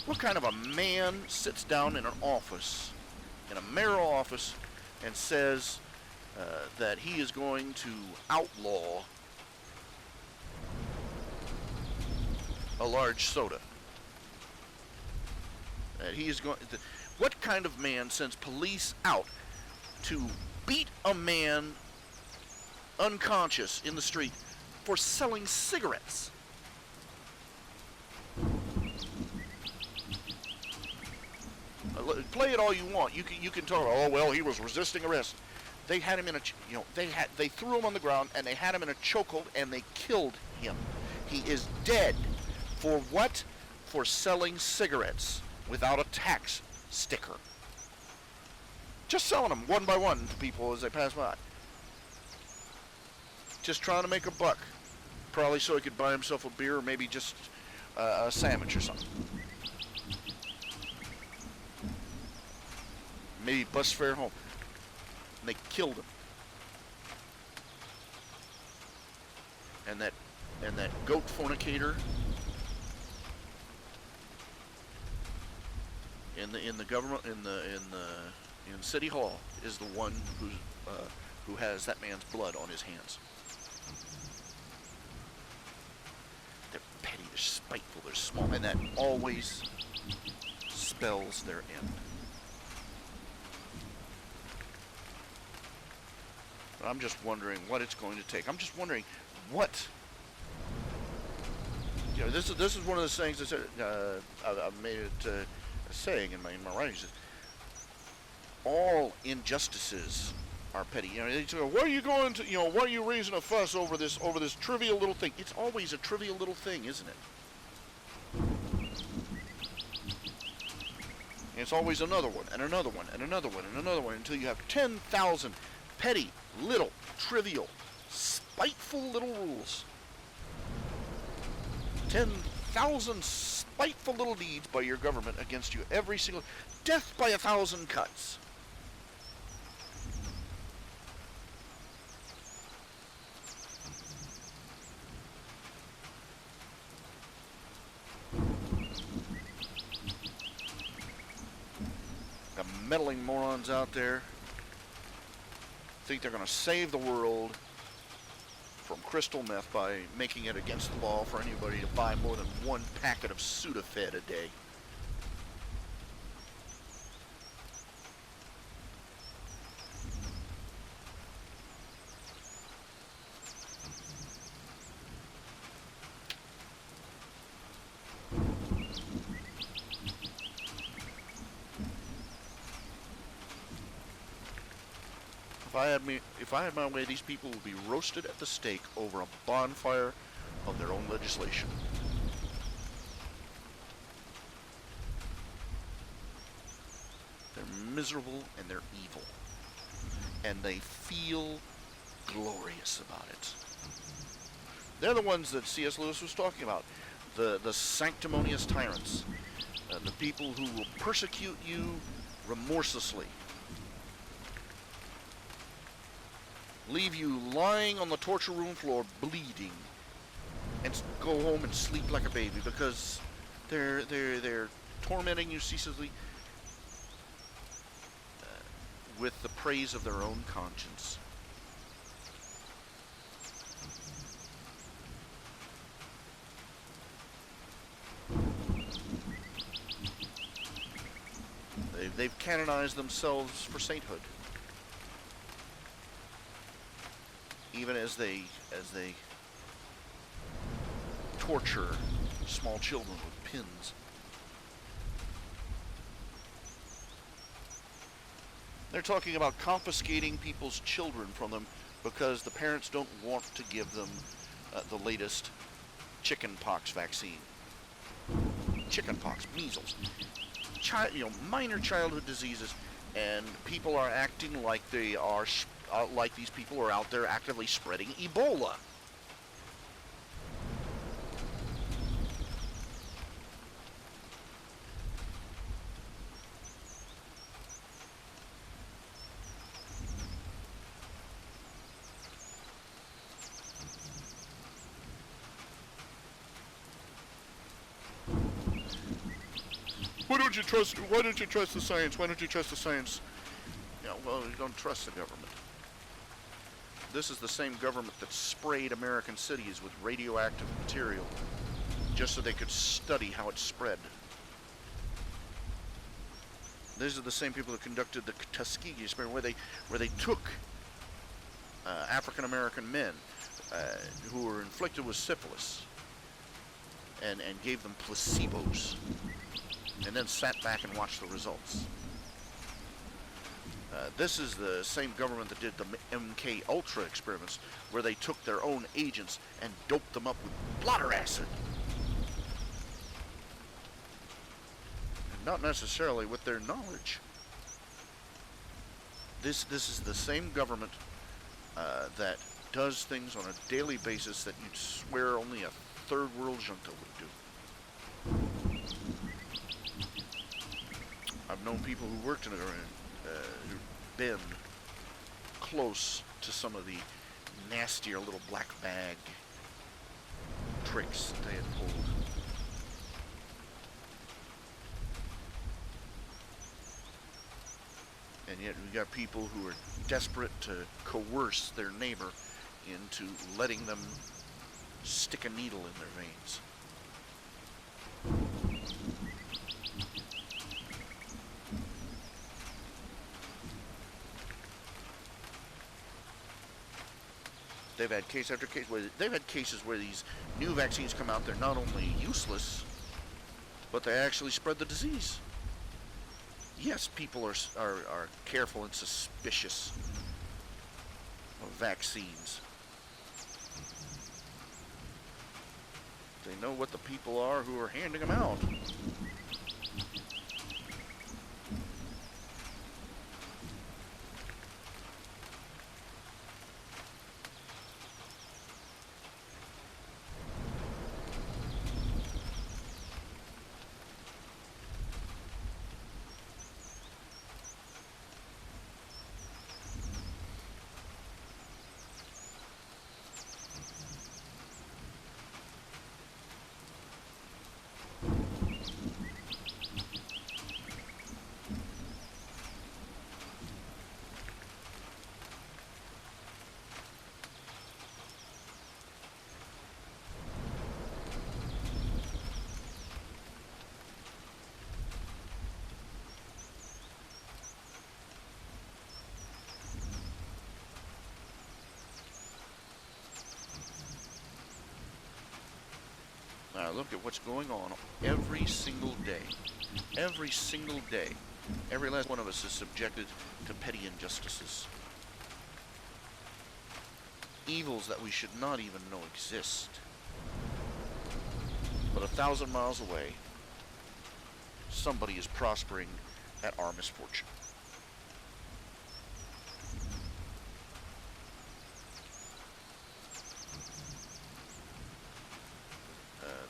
What kind of a man sits down in an office, in a mayoral office, and says that he is going to outlaw a large soda? That he is going. What kind of man sends police out to beat a man unconscious in the street for selling cigarettes? Play it all you want. You can talk. Oh well, he was resisting arrest. They had him in a they threw him on the ground and they had him in a chokehold and they killed him. He is dead. For what? For selling cigarettes without a tax sticker. Just selling them one by one to people as they pass by. Just trying to make a buck. Probably so he could buy himself a beer or maybe just a sandwich or something. Maybe bus fare home. And they killed him. And that goat fornicator in the government in City Hall is the one who has that man's blood on his hands. They're petty, they're spiteful, they're small, and that always spells their end. I'm just wondering what it's going to take. I'm just wondering what. This is one of those things that I've made it a saying in my writings. All injustices are petty. They say, "What are you going to? Why are you raising a fuss over this trivial little thing?" It's always a trivial little thing, isn't it? And it's always another one, and another one, and another one, and another one, until you have 10,000 petty, little, trivial, spiteful little rules. 10,000 spiteful little deeds by your government against you every single... Death by 1,000 cuts. The meddling morons out there think they're going to save the world from crystal meth by making it against the law for anybody to buy more than one packet of Sudafed a day. If I had my way, these people would be roasted at the stake over a bonfire of their own legislation. They're miserable and they're evil. And they feel glorious about it. They're the ones that C.S. Lewis was talking about. The sanctimonious tyrants. The people who will persecute you remorselessly. Leave you lying on the torture room floor bleeding and go home and sleep like a baby because they're tormenting you ceaselessly with the praise of their own conscience. They've canonized themselves for sainthood. Even as they torture small children with pins. They're talking about confiscating people's children from them because the parents don't want to give them the latest chickenpox vaccine. Chickenpox, measles, minor childhood diseases, and people are acting like they are. Like these people are out there actively spreading Ebola. Why don't you trust the science? Why don't you trust the science? Yeah, well, you don't trust the government. This is the same government that sprayed American cities with radioactive material just so they could study how it spread. These are the same people that conducted the Tuskegee experiment, where they took African American men who were inflicted with syphilis and gave them placebos, and then sat back and watched the results. This is the same government that did the MK Ultra experiments, where they took their own agents and doped them up with blotter acid. And not necessarily with their knowledge. This is the same government that does things on a daily basis that you'd swear only a third world junta would do. I've known people who worked in a who've been close to some of the nastier little black bag tricks that they had pulled. And yet we got people who are desperate to coerce their neighbor into letting them stick a needle in their veins. They've had case after case where they've had cases where these new vaccines come out. They're not only useless, but they actually spread the disease. Yes, people are careful and suspicious of vaccines. They know what the people are who are handing them out. Now look at what's going on every single day. Every single day. Every last one of us is subjected to petty injustices. Evils that we should not even know exist. But 1,000 miles away, somebody is prospering at our misfortune.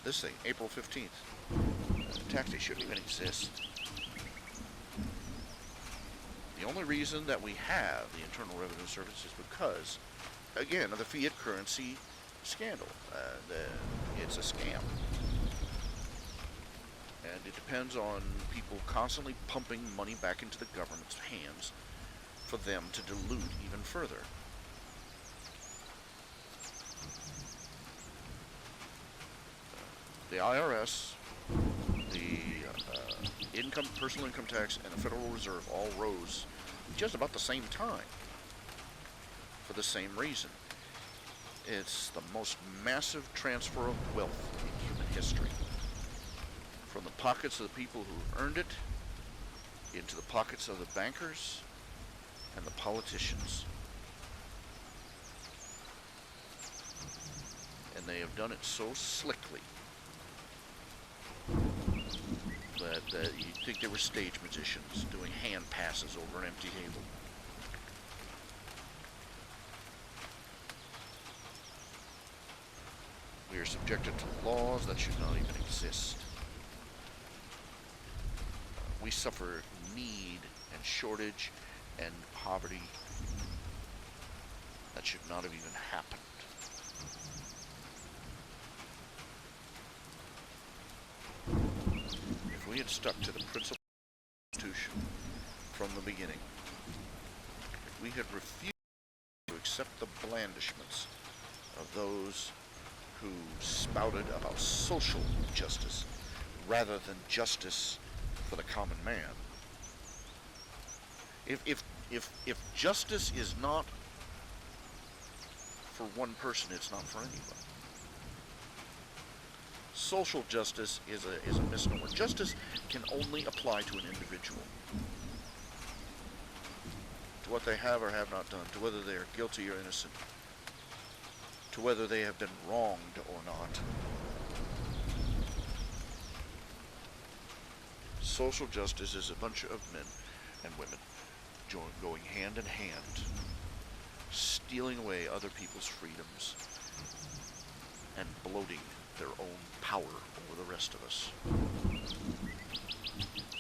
This thing, April 15th. Tax day shouldn't even exist. The only reason that we have the Internal Revenue Service is because, again, of the fiat currency scandal. It's a scam. And it depends on people constantly pumping money back into the government's hands for them to dilute even further. The IRS, the personal income tax, and the Federal Reserve all rose just about the same time for the same reason. It's the most massive transfer of wealth in human history. From the pockets of the people who earned it into the pockets of the bankers and the politicians. And they have done it so slickly that you'd think they were stage magicians doing hand passes over an empty table. We are subjected to laws that should not even exist. We suffer need and shortage and poverty that should not have even happened. If we had had stuck to the principle of the Constitution from the beginning, if we had refused to accept the blandishments of those who spouted about social justice rather than justice for the common man, if justice is not for one person, it's not for anybody. Social justice is a misnomer. Justice can only apply to an individual, to what they have or have not done, to whether they are guilty or innocent, to whether they have been wronged or not. Social justice is a bunch of men and women going hand in hand, stealing away other people's freedoms and bloating their own power over the rest of us,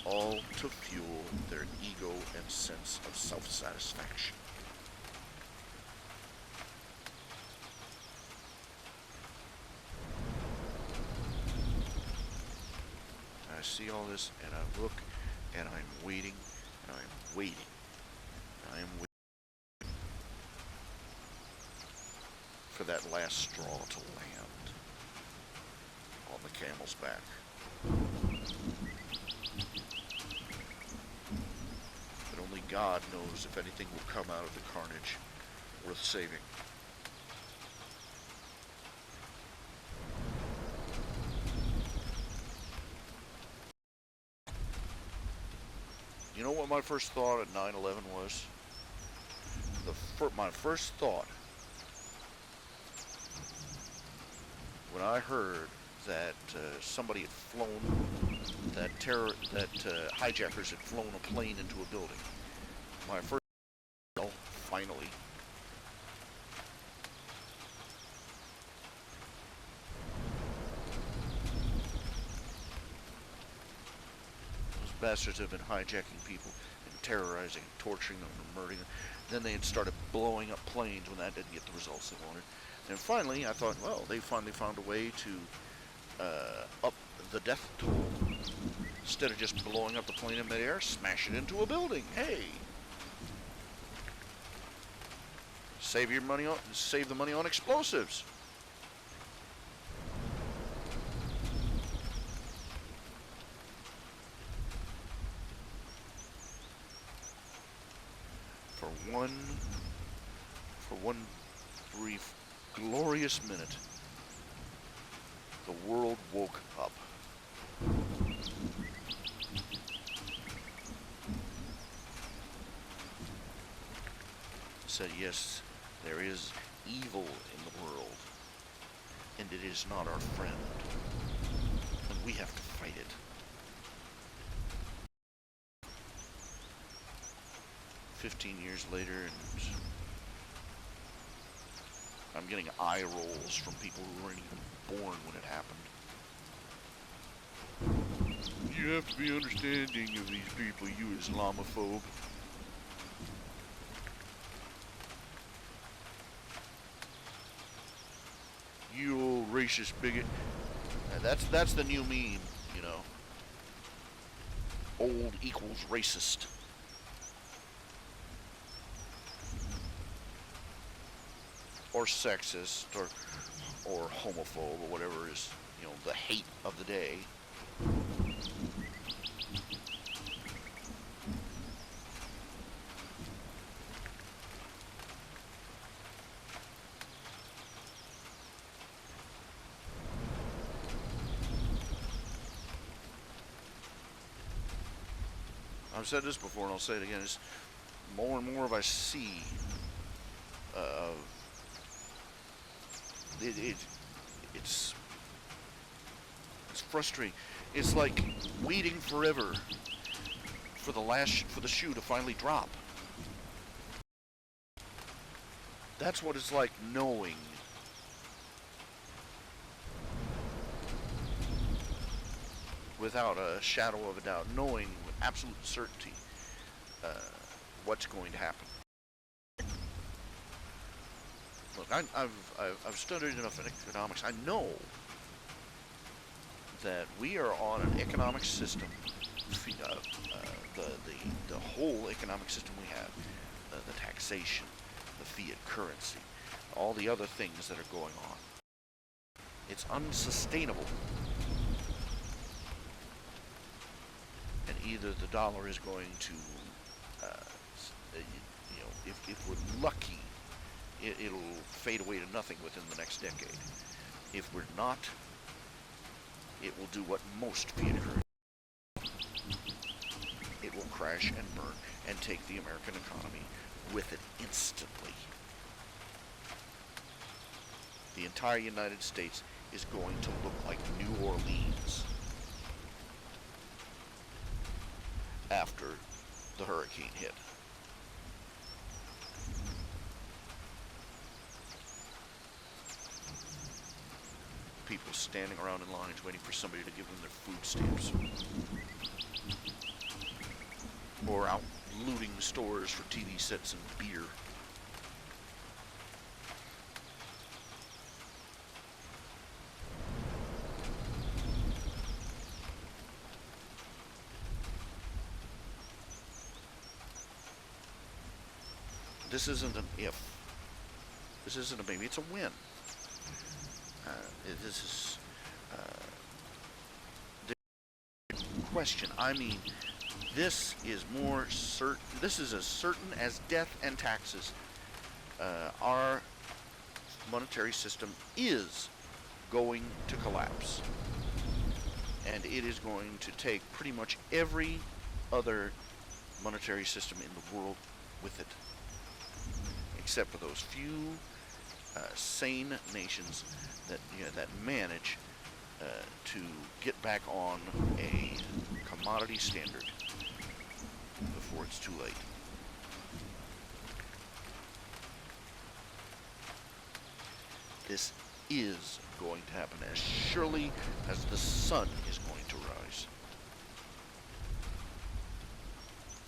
all to fuel their ego and sense of self-satisfaction. I see all this, and I look, and I'm waiting, and I'm waiting, and I am waiting for that last straw to land on the camel's back. But only God knows if anything will come out of the carnage worth saving. You know what my first thought at 9/11 was? My first thought when I heard that somebody had flown, that hijackers had flown a plane into a building. My first, well, finally. Those bastards have been hijacking people and terrorizing, and torturing them, and murdering them. Then they had started blowing up planes when that didn't get the results they wanted. And finally, I thought, well, they finally found a way to up the death toll. Instead of just blowing up the plane in midair, smash it into a building. Hey, save the money on explosives. For one brief, glorious minute, the world woke up. Said, yes, there is evil in the world, and it is not our friend, and we have to fight it. "15 years later, and I'm getting eye rolls from people who weren't even born when it happened. You have to be understanding of these people, you Islamophobe. You old racist bigot. That's the new meme, you know. Old equals racist. Or sexist, or homophobe, or whatever is, you know, the hate of the day. I've said this before, and I'll say it again. It's more and more of I see. It's frustrating. It's like waiting forever for the shoe to finally drop. That's what it's like knowing without a shadow of a doubt, knowing with absolute certainty what's going to happen. Look, I've studied enough in economics. I know that we are on an economic system, the whole economic system we have, the taxation, the fiat currency, all the other things that are going on. It's unsustainable. And either the dollar is going to, if we're lucky, it'll fade away to nothing within the next decade. If we're not, it will do what most fiat currency. It will crash and burn and take the American economy with it instantly. The entire United States is going to look like New Orleans after the hurricane hit. People standing around in lines waiting for somebody to give them their food stamps. Or out looting stores for TV sets and beer. This isn't an if. This isn't a maybe, it's a win. This is the question. I mean, this is more certain. This is as certain as death and taxes. Our monetary system is going to collapse, and it is going to take pretty much every other monetary system in the world with it, except for those few sane nations that manage to get back on a commodity standard before it's too late. This is going to happen as surely as the sun is going to rise.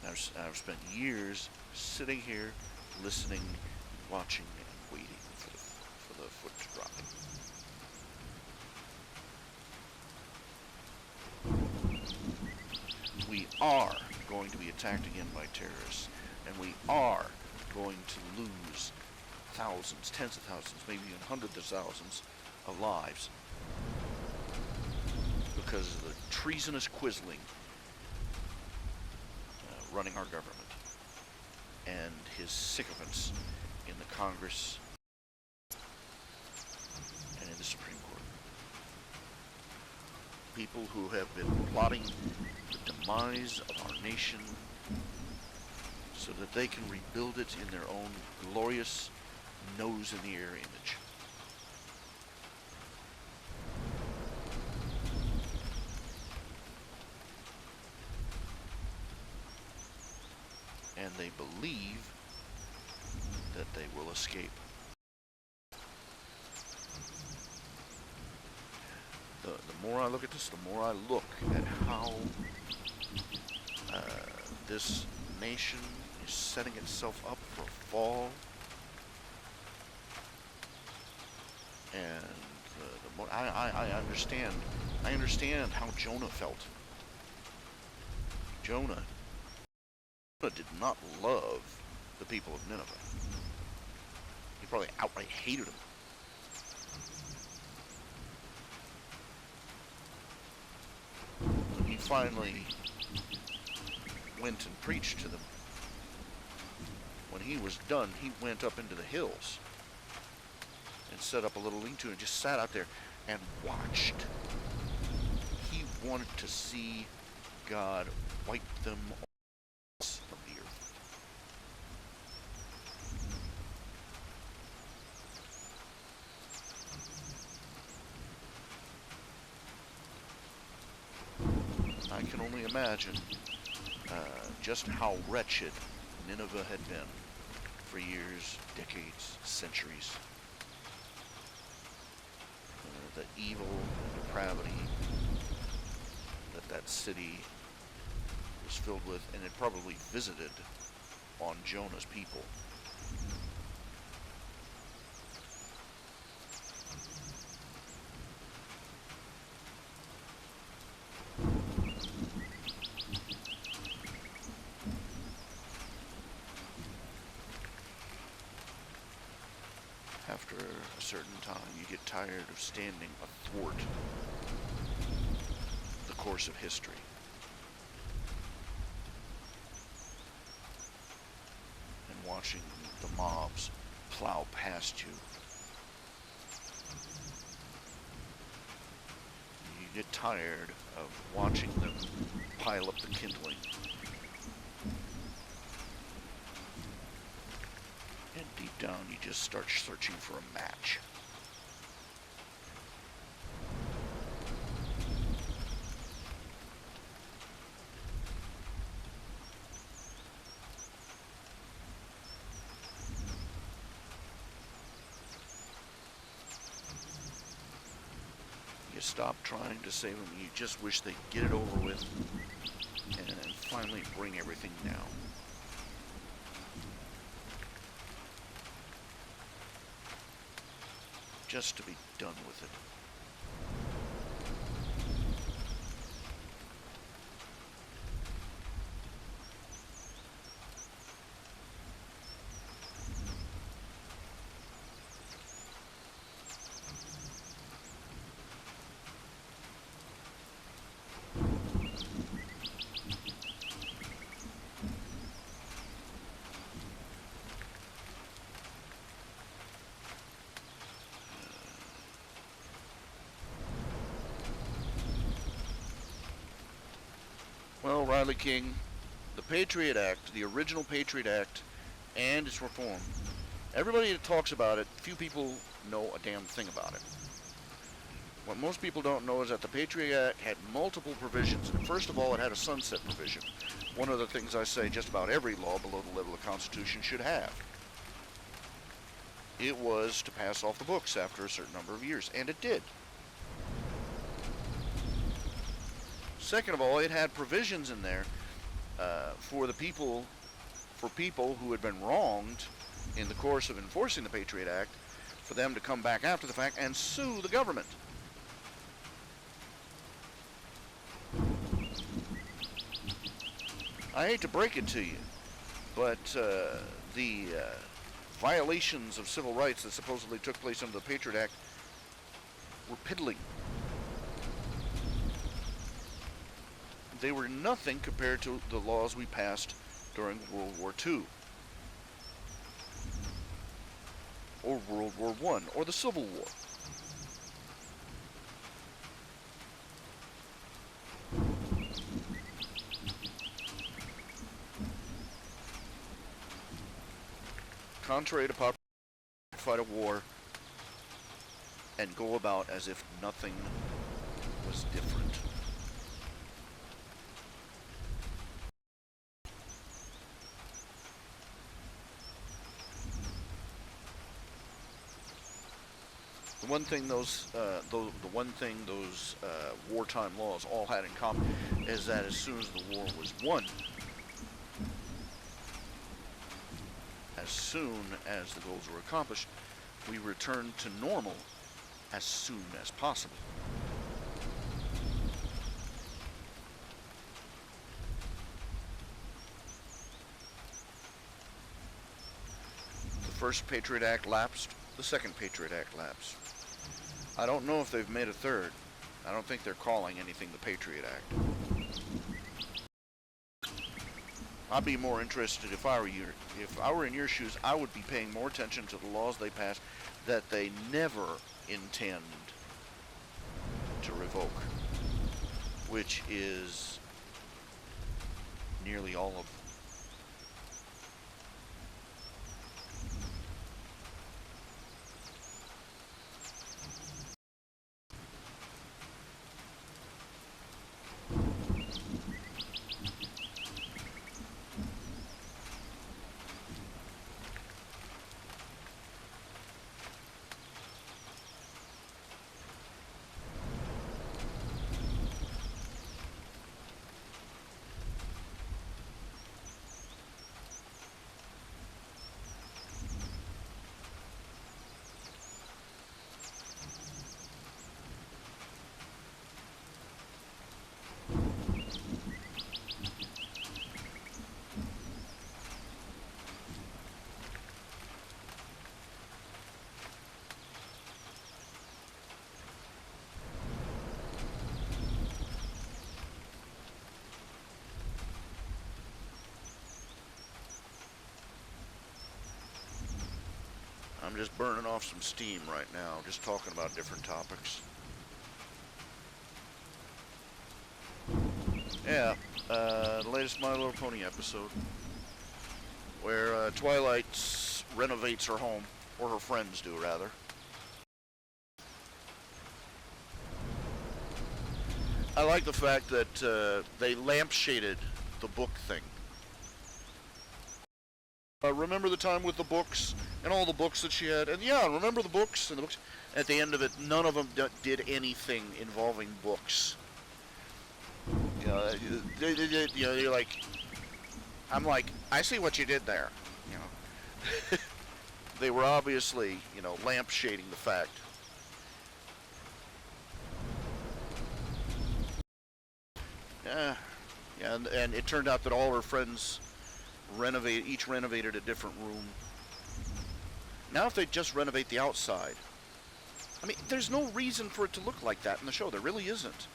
I've spent years sitting here, listening, watching, and waiting for the foot to drop. We are going to be attacked again by terrorists, and we are going to lose thousands, tens of thousands, maybe even hundreds of thousands of lives because of the treasonous Quisling running our government and his sycophants in the Congress and in the Supreme Court. People who have been plotting the demise of our nation so that they can rebuild it in their own glorious nose-in-the-air image. And they believe that they will escape. The more I look at this, the more I look at how this nation is setting itself up for a fall. And the more I understand how Jonah felt. Jonah did not love the people of Nineveh. He probably outright hated them. When he finally went and preached to them, when he was done, he went up into the hills and set up a little lean-to and just sat out there and watched. He wanted to see God wipe them from the earth. I can only imagine just how wretched Nineveh had been for years, decades, centuries. The evil and depravity that city was filled with, and it probably visited on Jonah's people. certain time, you get tired of standing athwart the course of history. And watching the mobs plow past you. You get tired of watching them pile up the kindling. And deep down, you just start searching for a match. You stop trying to save them. You just wish they'd get it over with and finally bring everything down. Just to be done with it. Well, Riley King, the Patriot Act, the original Patriot Act, and its reform, everybody that talks about it, few people know a damn thing about it. What most people don't know is that the Patriot Act had multiple provisions. First of all, it had a sunset provision. One of the things I say just about every law below the level of the Constitution should have. It was to pass off the books after a certain number of years, and it did. Second of all, it had provisions in there for people who had been wronged in the course of enforcing the Patriot Act, for them to come back after the fact and sue the government. I hate to break it to you, but the violations of civil rights that supposedly took place under the Patriot Act were piddling. They were nothing compared to the laws we passed during World War II, or World War I, or the Civil War. Contrary to popular, fight a war and go about as if nothing was different. The one thing those wartime laws all had in common is that as soon as the war was won, as soon as the goals were accomplished, we returned to normal as soon as possible. The first Patriot Act lapsed, the second Patriot Act lapsed. I don't know if they've made a third. I don't think they're calling anything the Patriot Act. I'd be more interested if I were you. If I were in your shoes, I would be paying more attention to the laws they pass that they never intend to revoke, which is nearly all of them. I'm just burning off some steam right now, just talking about different topics. Yeah, the latest My Little Pony episode, where Twilight renovates her home, or her friends do, rather. I like the fact that they lampshaded the book thing. Remember the time with the books and all the books that she had? And yeah, remember the books and the books? At the end of it, none of them did anything involving books. You know, you're like, I'm like, I see what you did there. You know, they were obviously, you know, lampshading the fact. Yeah, and it turned out that all her friends each renovated a different room. Now if they just renovate the outside, I mean, there's no reason for it to look like that in the show. There really isn't.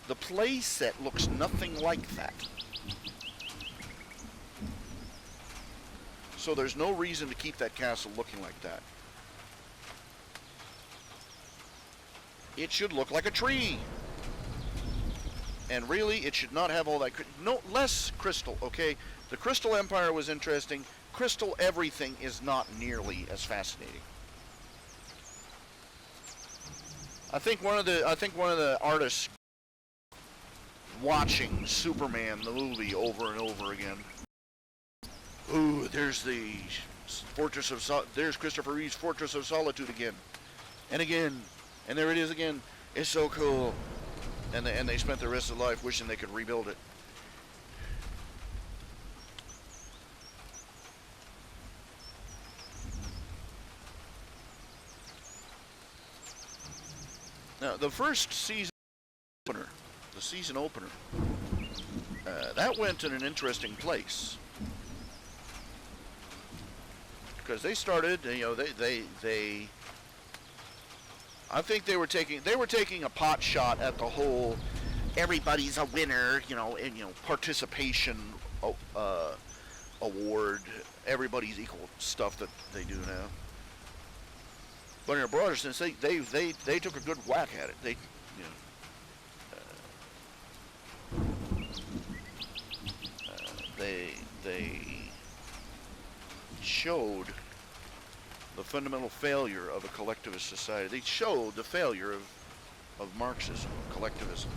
The play set looks nothing like that. So there's no reason to keep that castle looking like that. It should look like a tree. And really, it should not have all that, no, less crystal, okay? The Crystal Empire was interesting. Crystal everything is not nearly as fascinating. I think one of the artists watching Superman the movie over and over again. Ooh, there's the Fortress of there's Christopher Reeve's Fortress of Solitude again, and again, and there it is again. It's so cool, and they spent their rest of their life wishing they could rebuild it. Now, the first season opener, that went in an interesting place. Because they started, you know, I think they were taking a pot shot at the whole everybody's a winner, you know, and, you know, participation award, everybody's equal stuff that they do now. But in a broader sense, they took a good whack at it. They, you know, they showed the fundamental failure of a collectivist society. They showed the failure of Marxism, collectivism.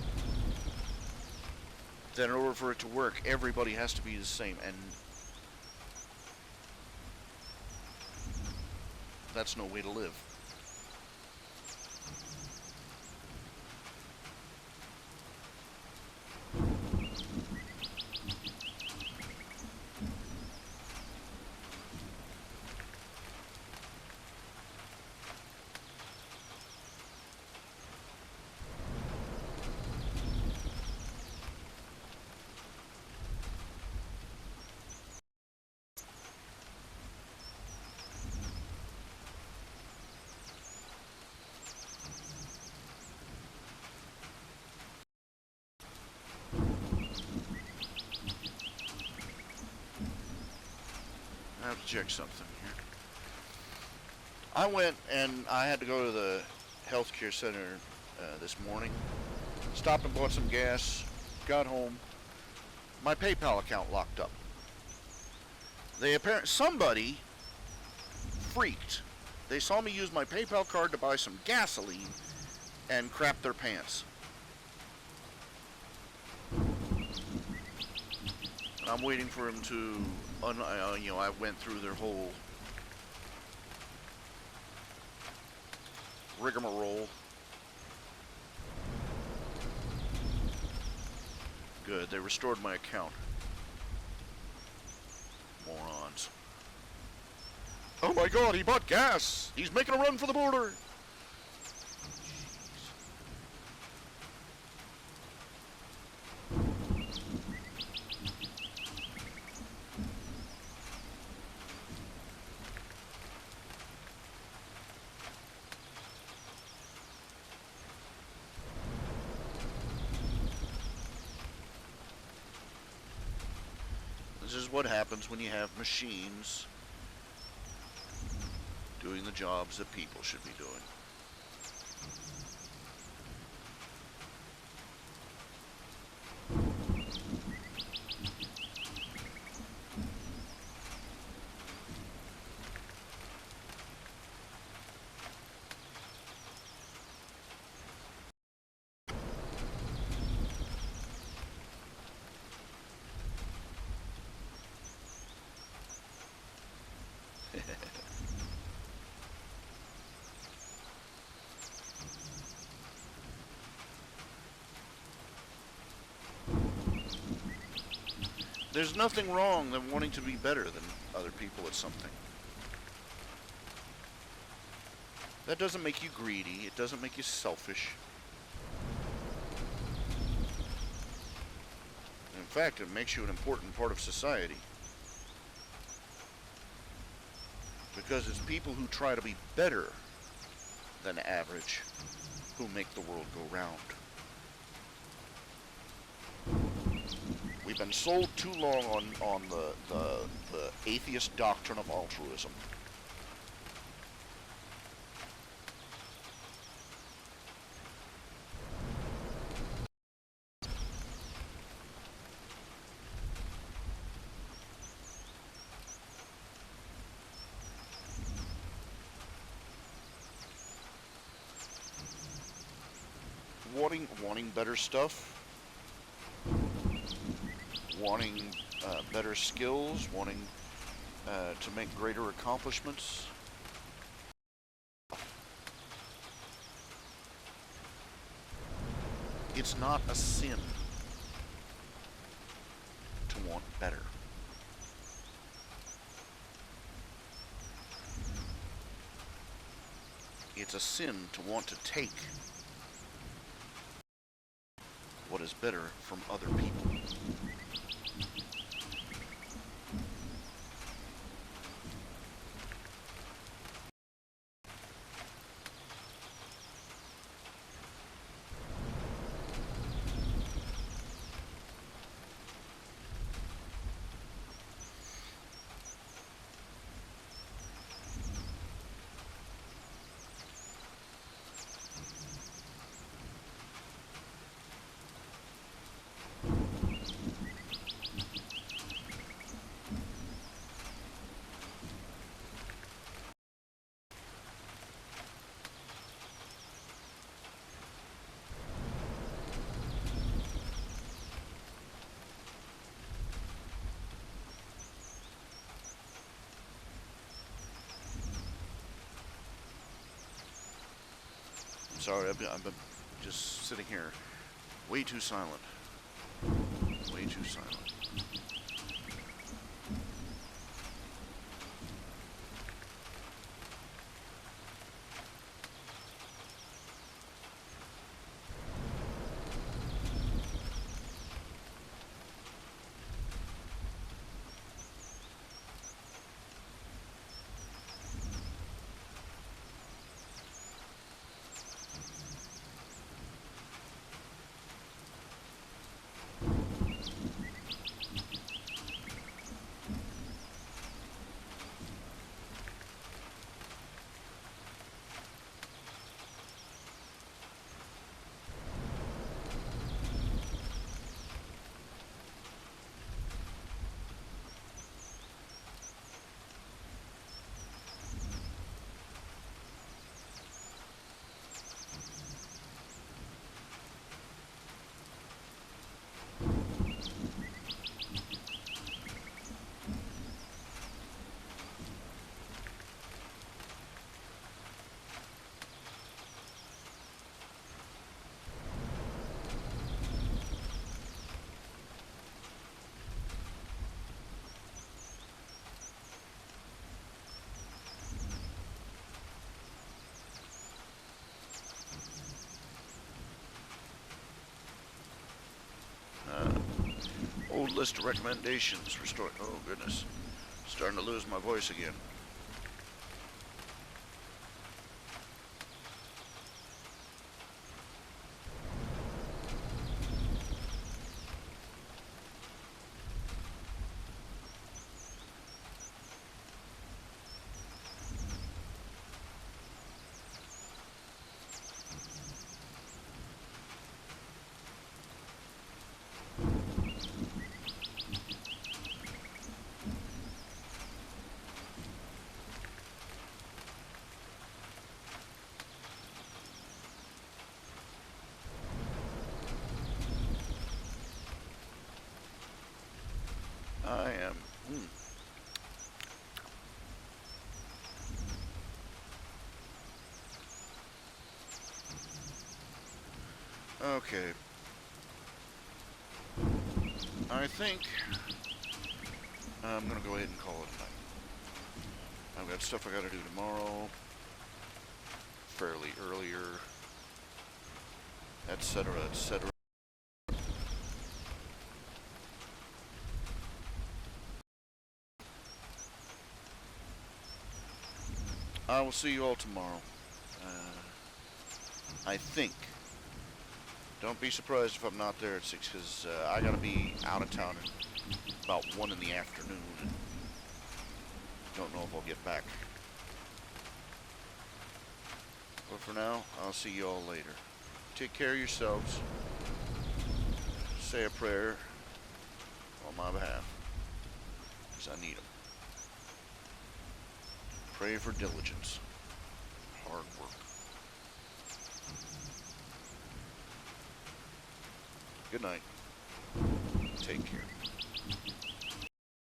That in order for it to work, everybody has to be the same, and that's no way to live. I have to check something here. I went and I had to go to the healthcare center this morning. Stopped and bought some gas. Got home. My PayPal account locked up. Somebody freaked. They saw me use my PayPal card to buy some gasoline and crap their pants. And I'm waiting for him to, you know, I went through their whole rigmarole. Good, they restored my account. Morons. Oh my god, he bought gas! He's making a run for the border! This is what happens when you have machines doing doing the jobs that people should be doing. There's nothing wrong than wanting to be better than other people at something. That doesn't make you greedy. It doesn't make you selfish. In fact, it makes you an important part of society. Because it's people who try to be better than average who make the world go round. We've been sold too long on the atheist doctrine of altruism. Wanting better stuff, wanting better skills, wanting to make greater accomplishments. It's not a sin to want better. It's a sin to want to take what is better from other people. Sorry, I've been just sitting here way too silent. Way too silent. Old list of recommendations. Restore. Oh goodness, starting to lose my voice again. Okay. I think I'm gonna go ahead and call it a night. I've got stuff I gotta do tomorrow, fairly earlier, etc., etc. I will see you all tomorrow. I think. Don't be surprised if I'm not there at 6, because I gotta be out of town at about 1 in the afternoon, and don't know if I'll get back. But for now, I'll see you all later. Take care of yourselves. Say a prayer on my behalf, because I need them. Pray for diligence. Hard work. Good night. Take care.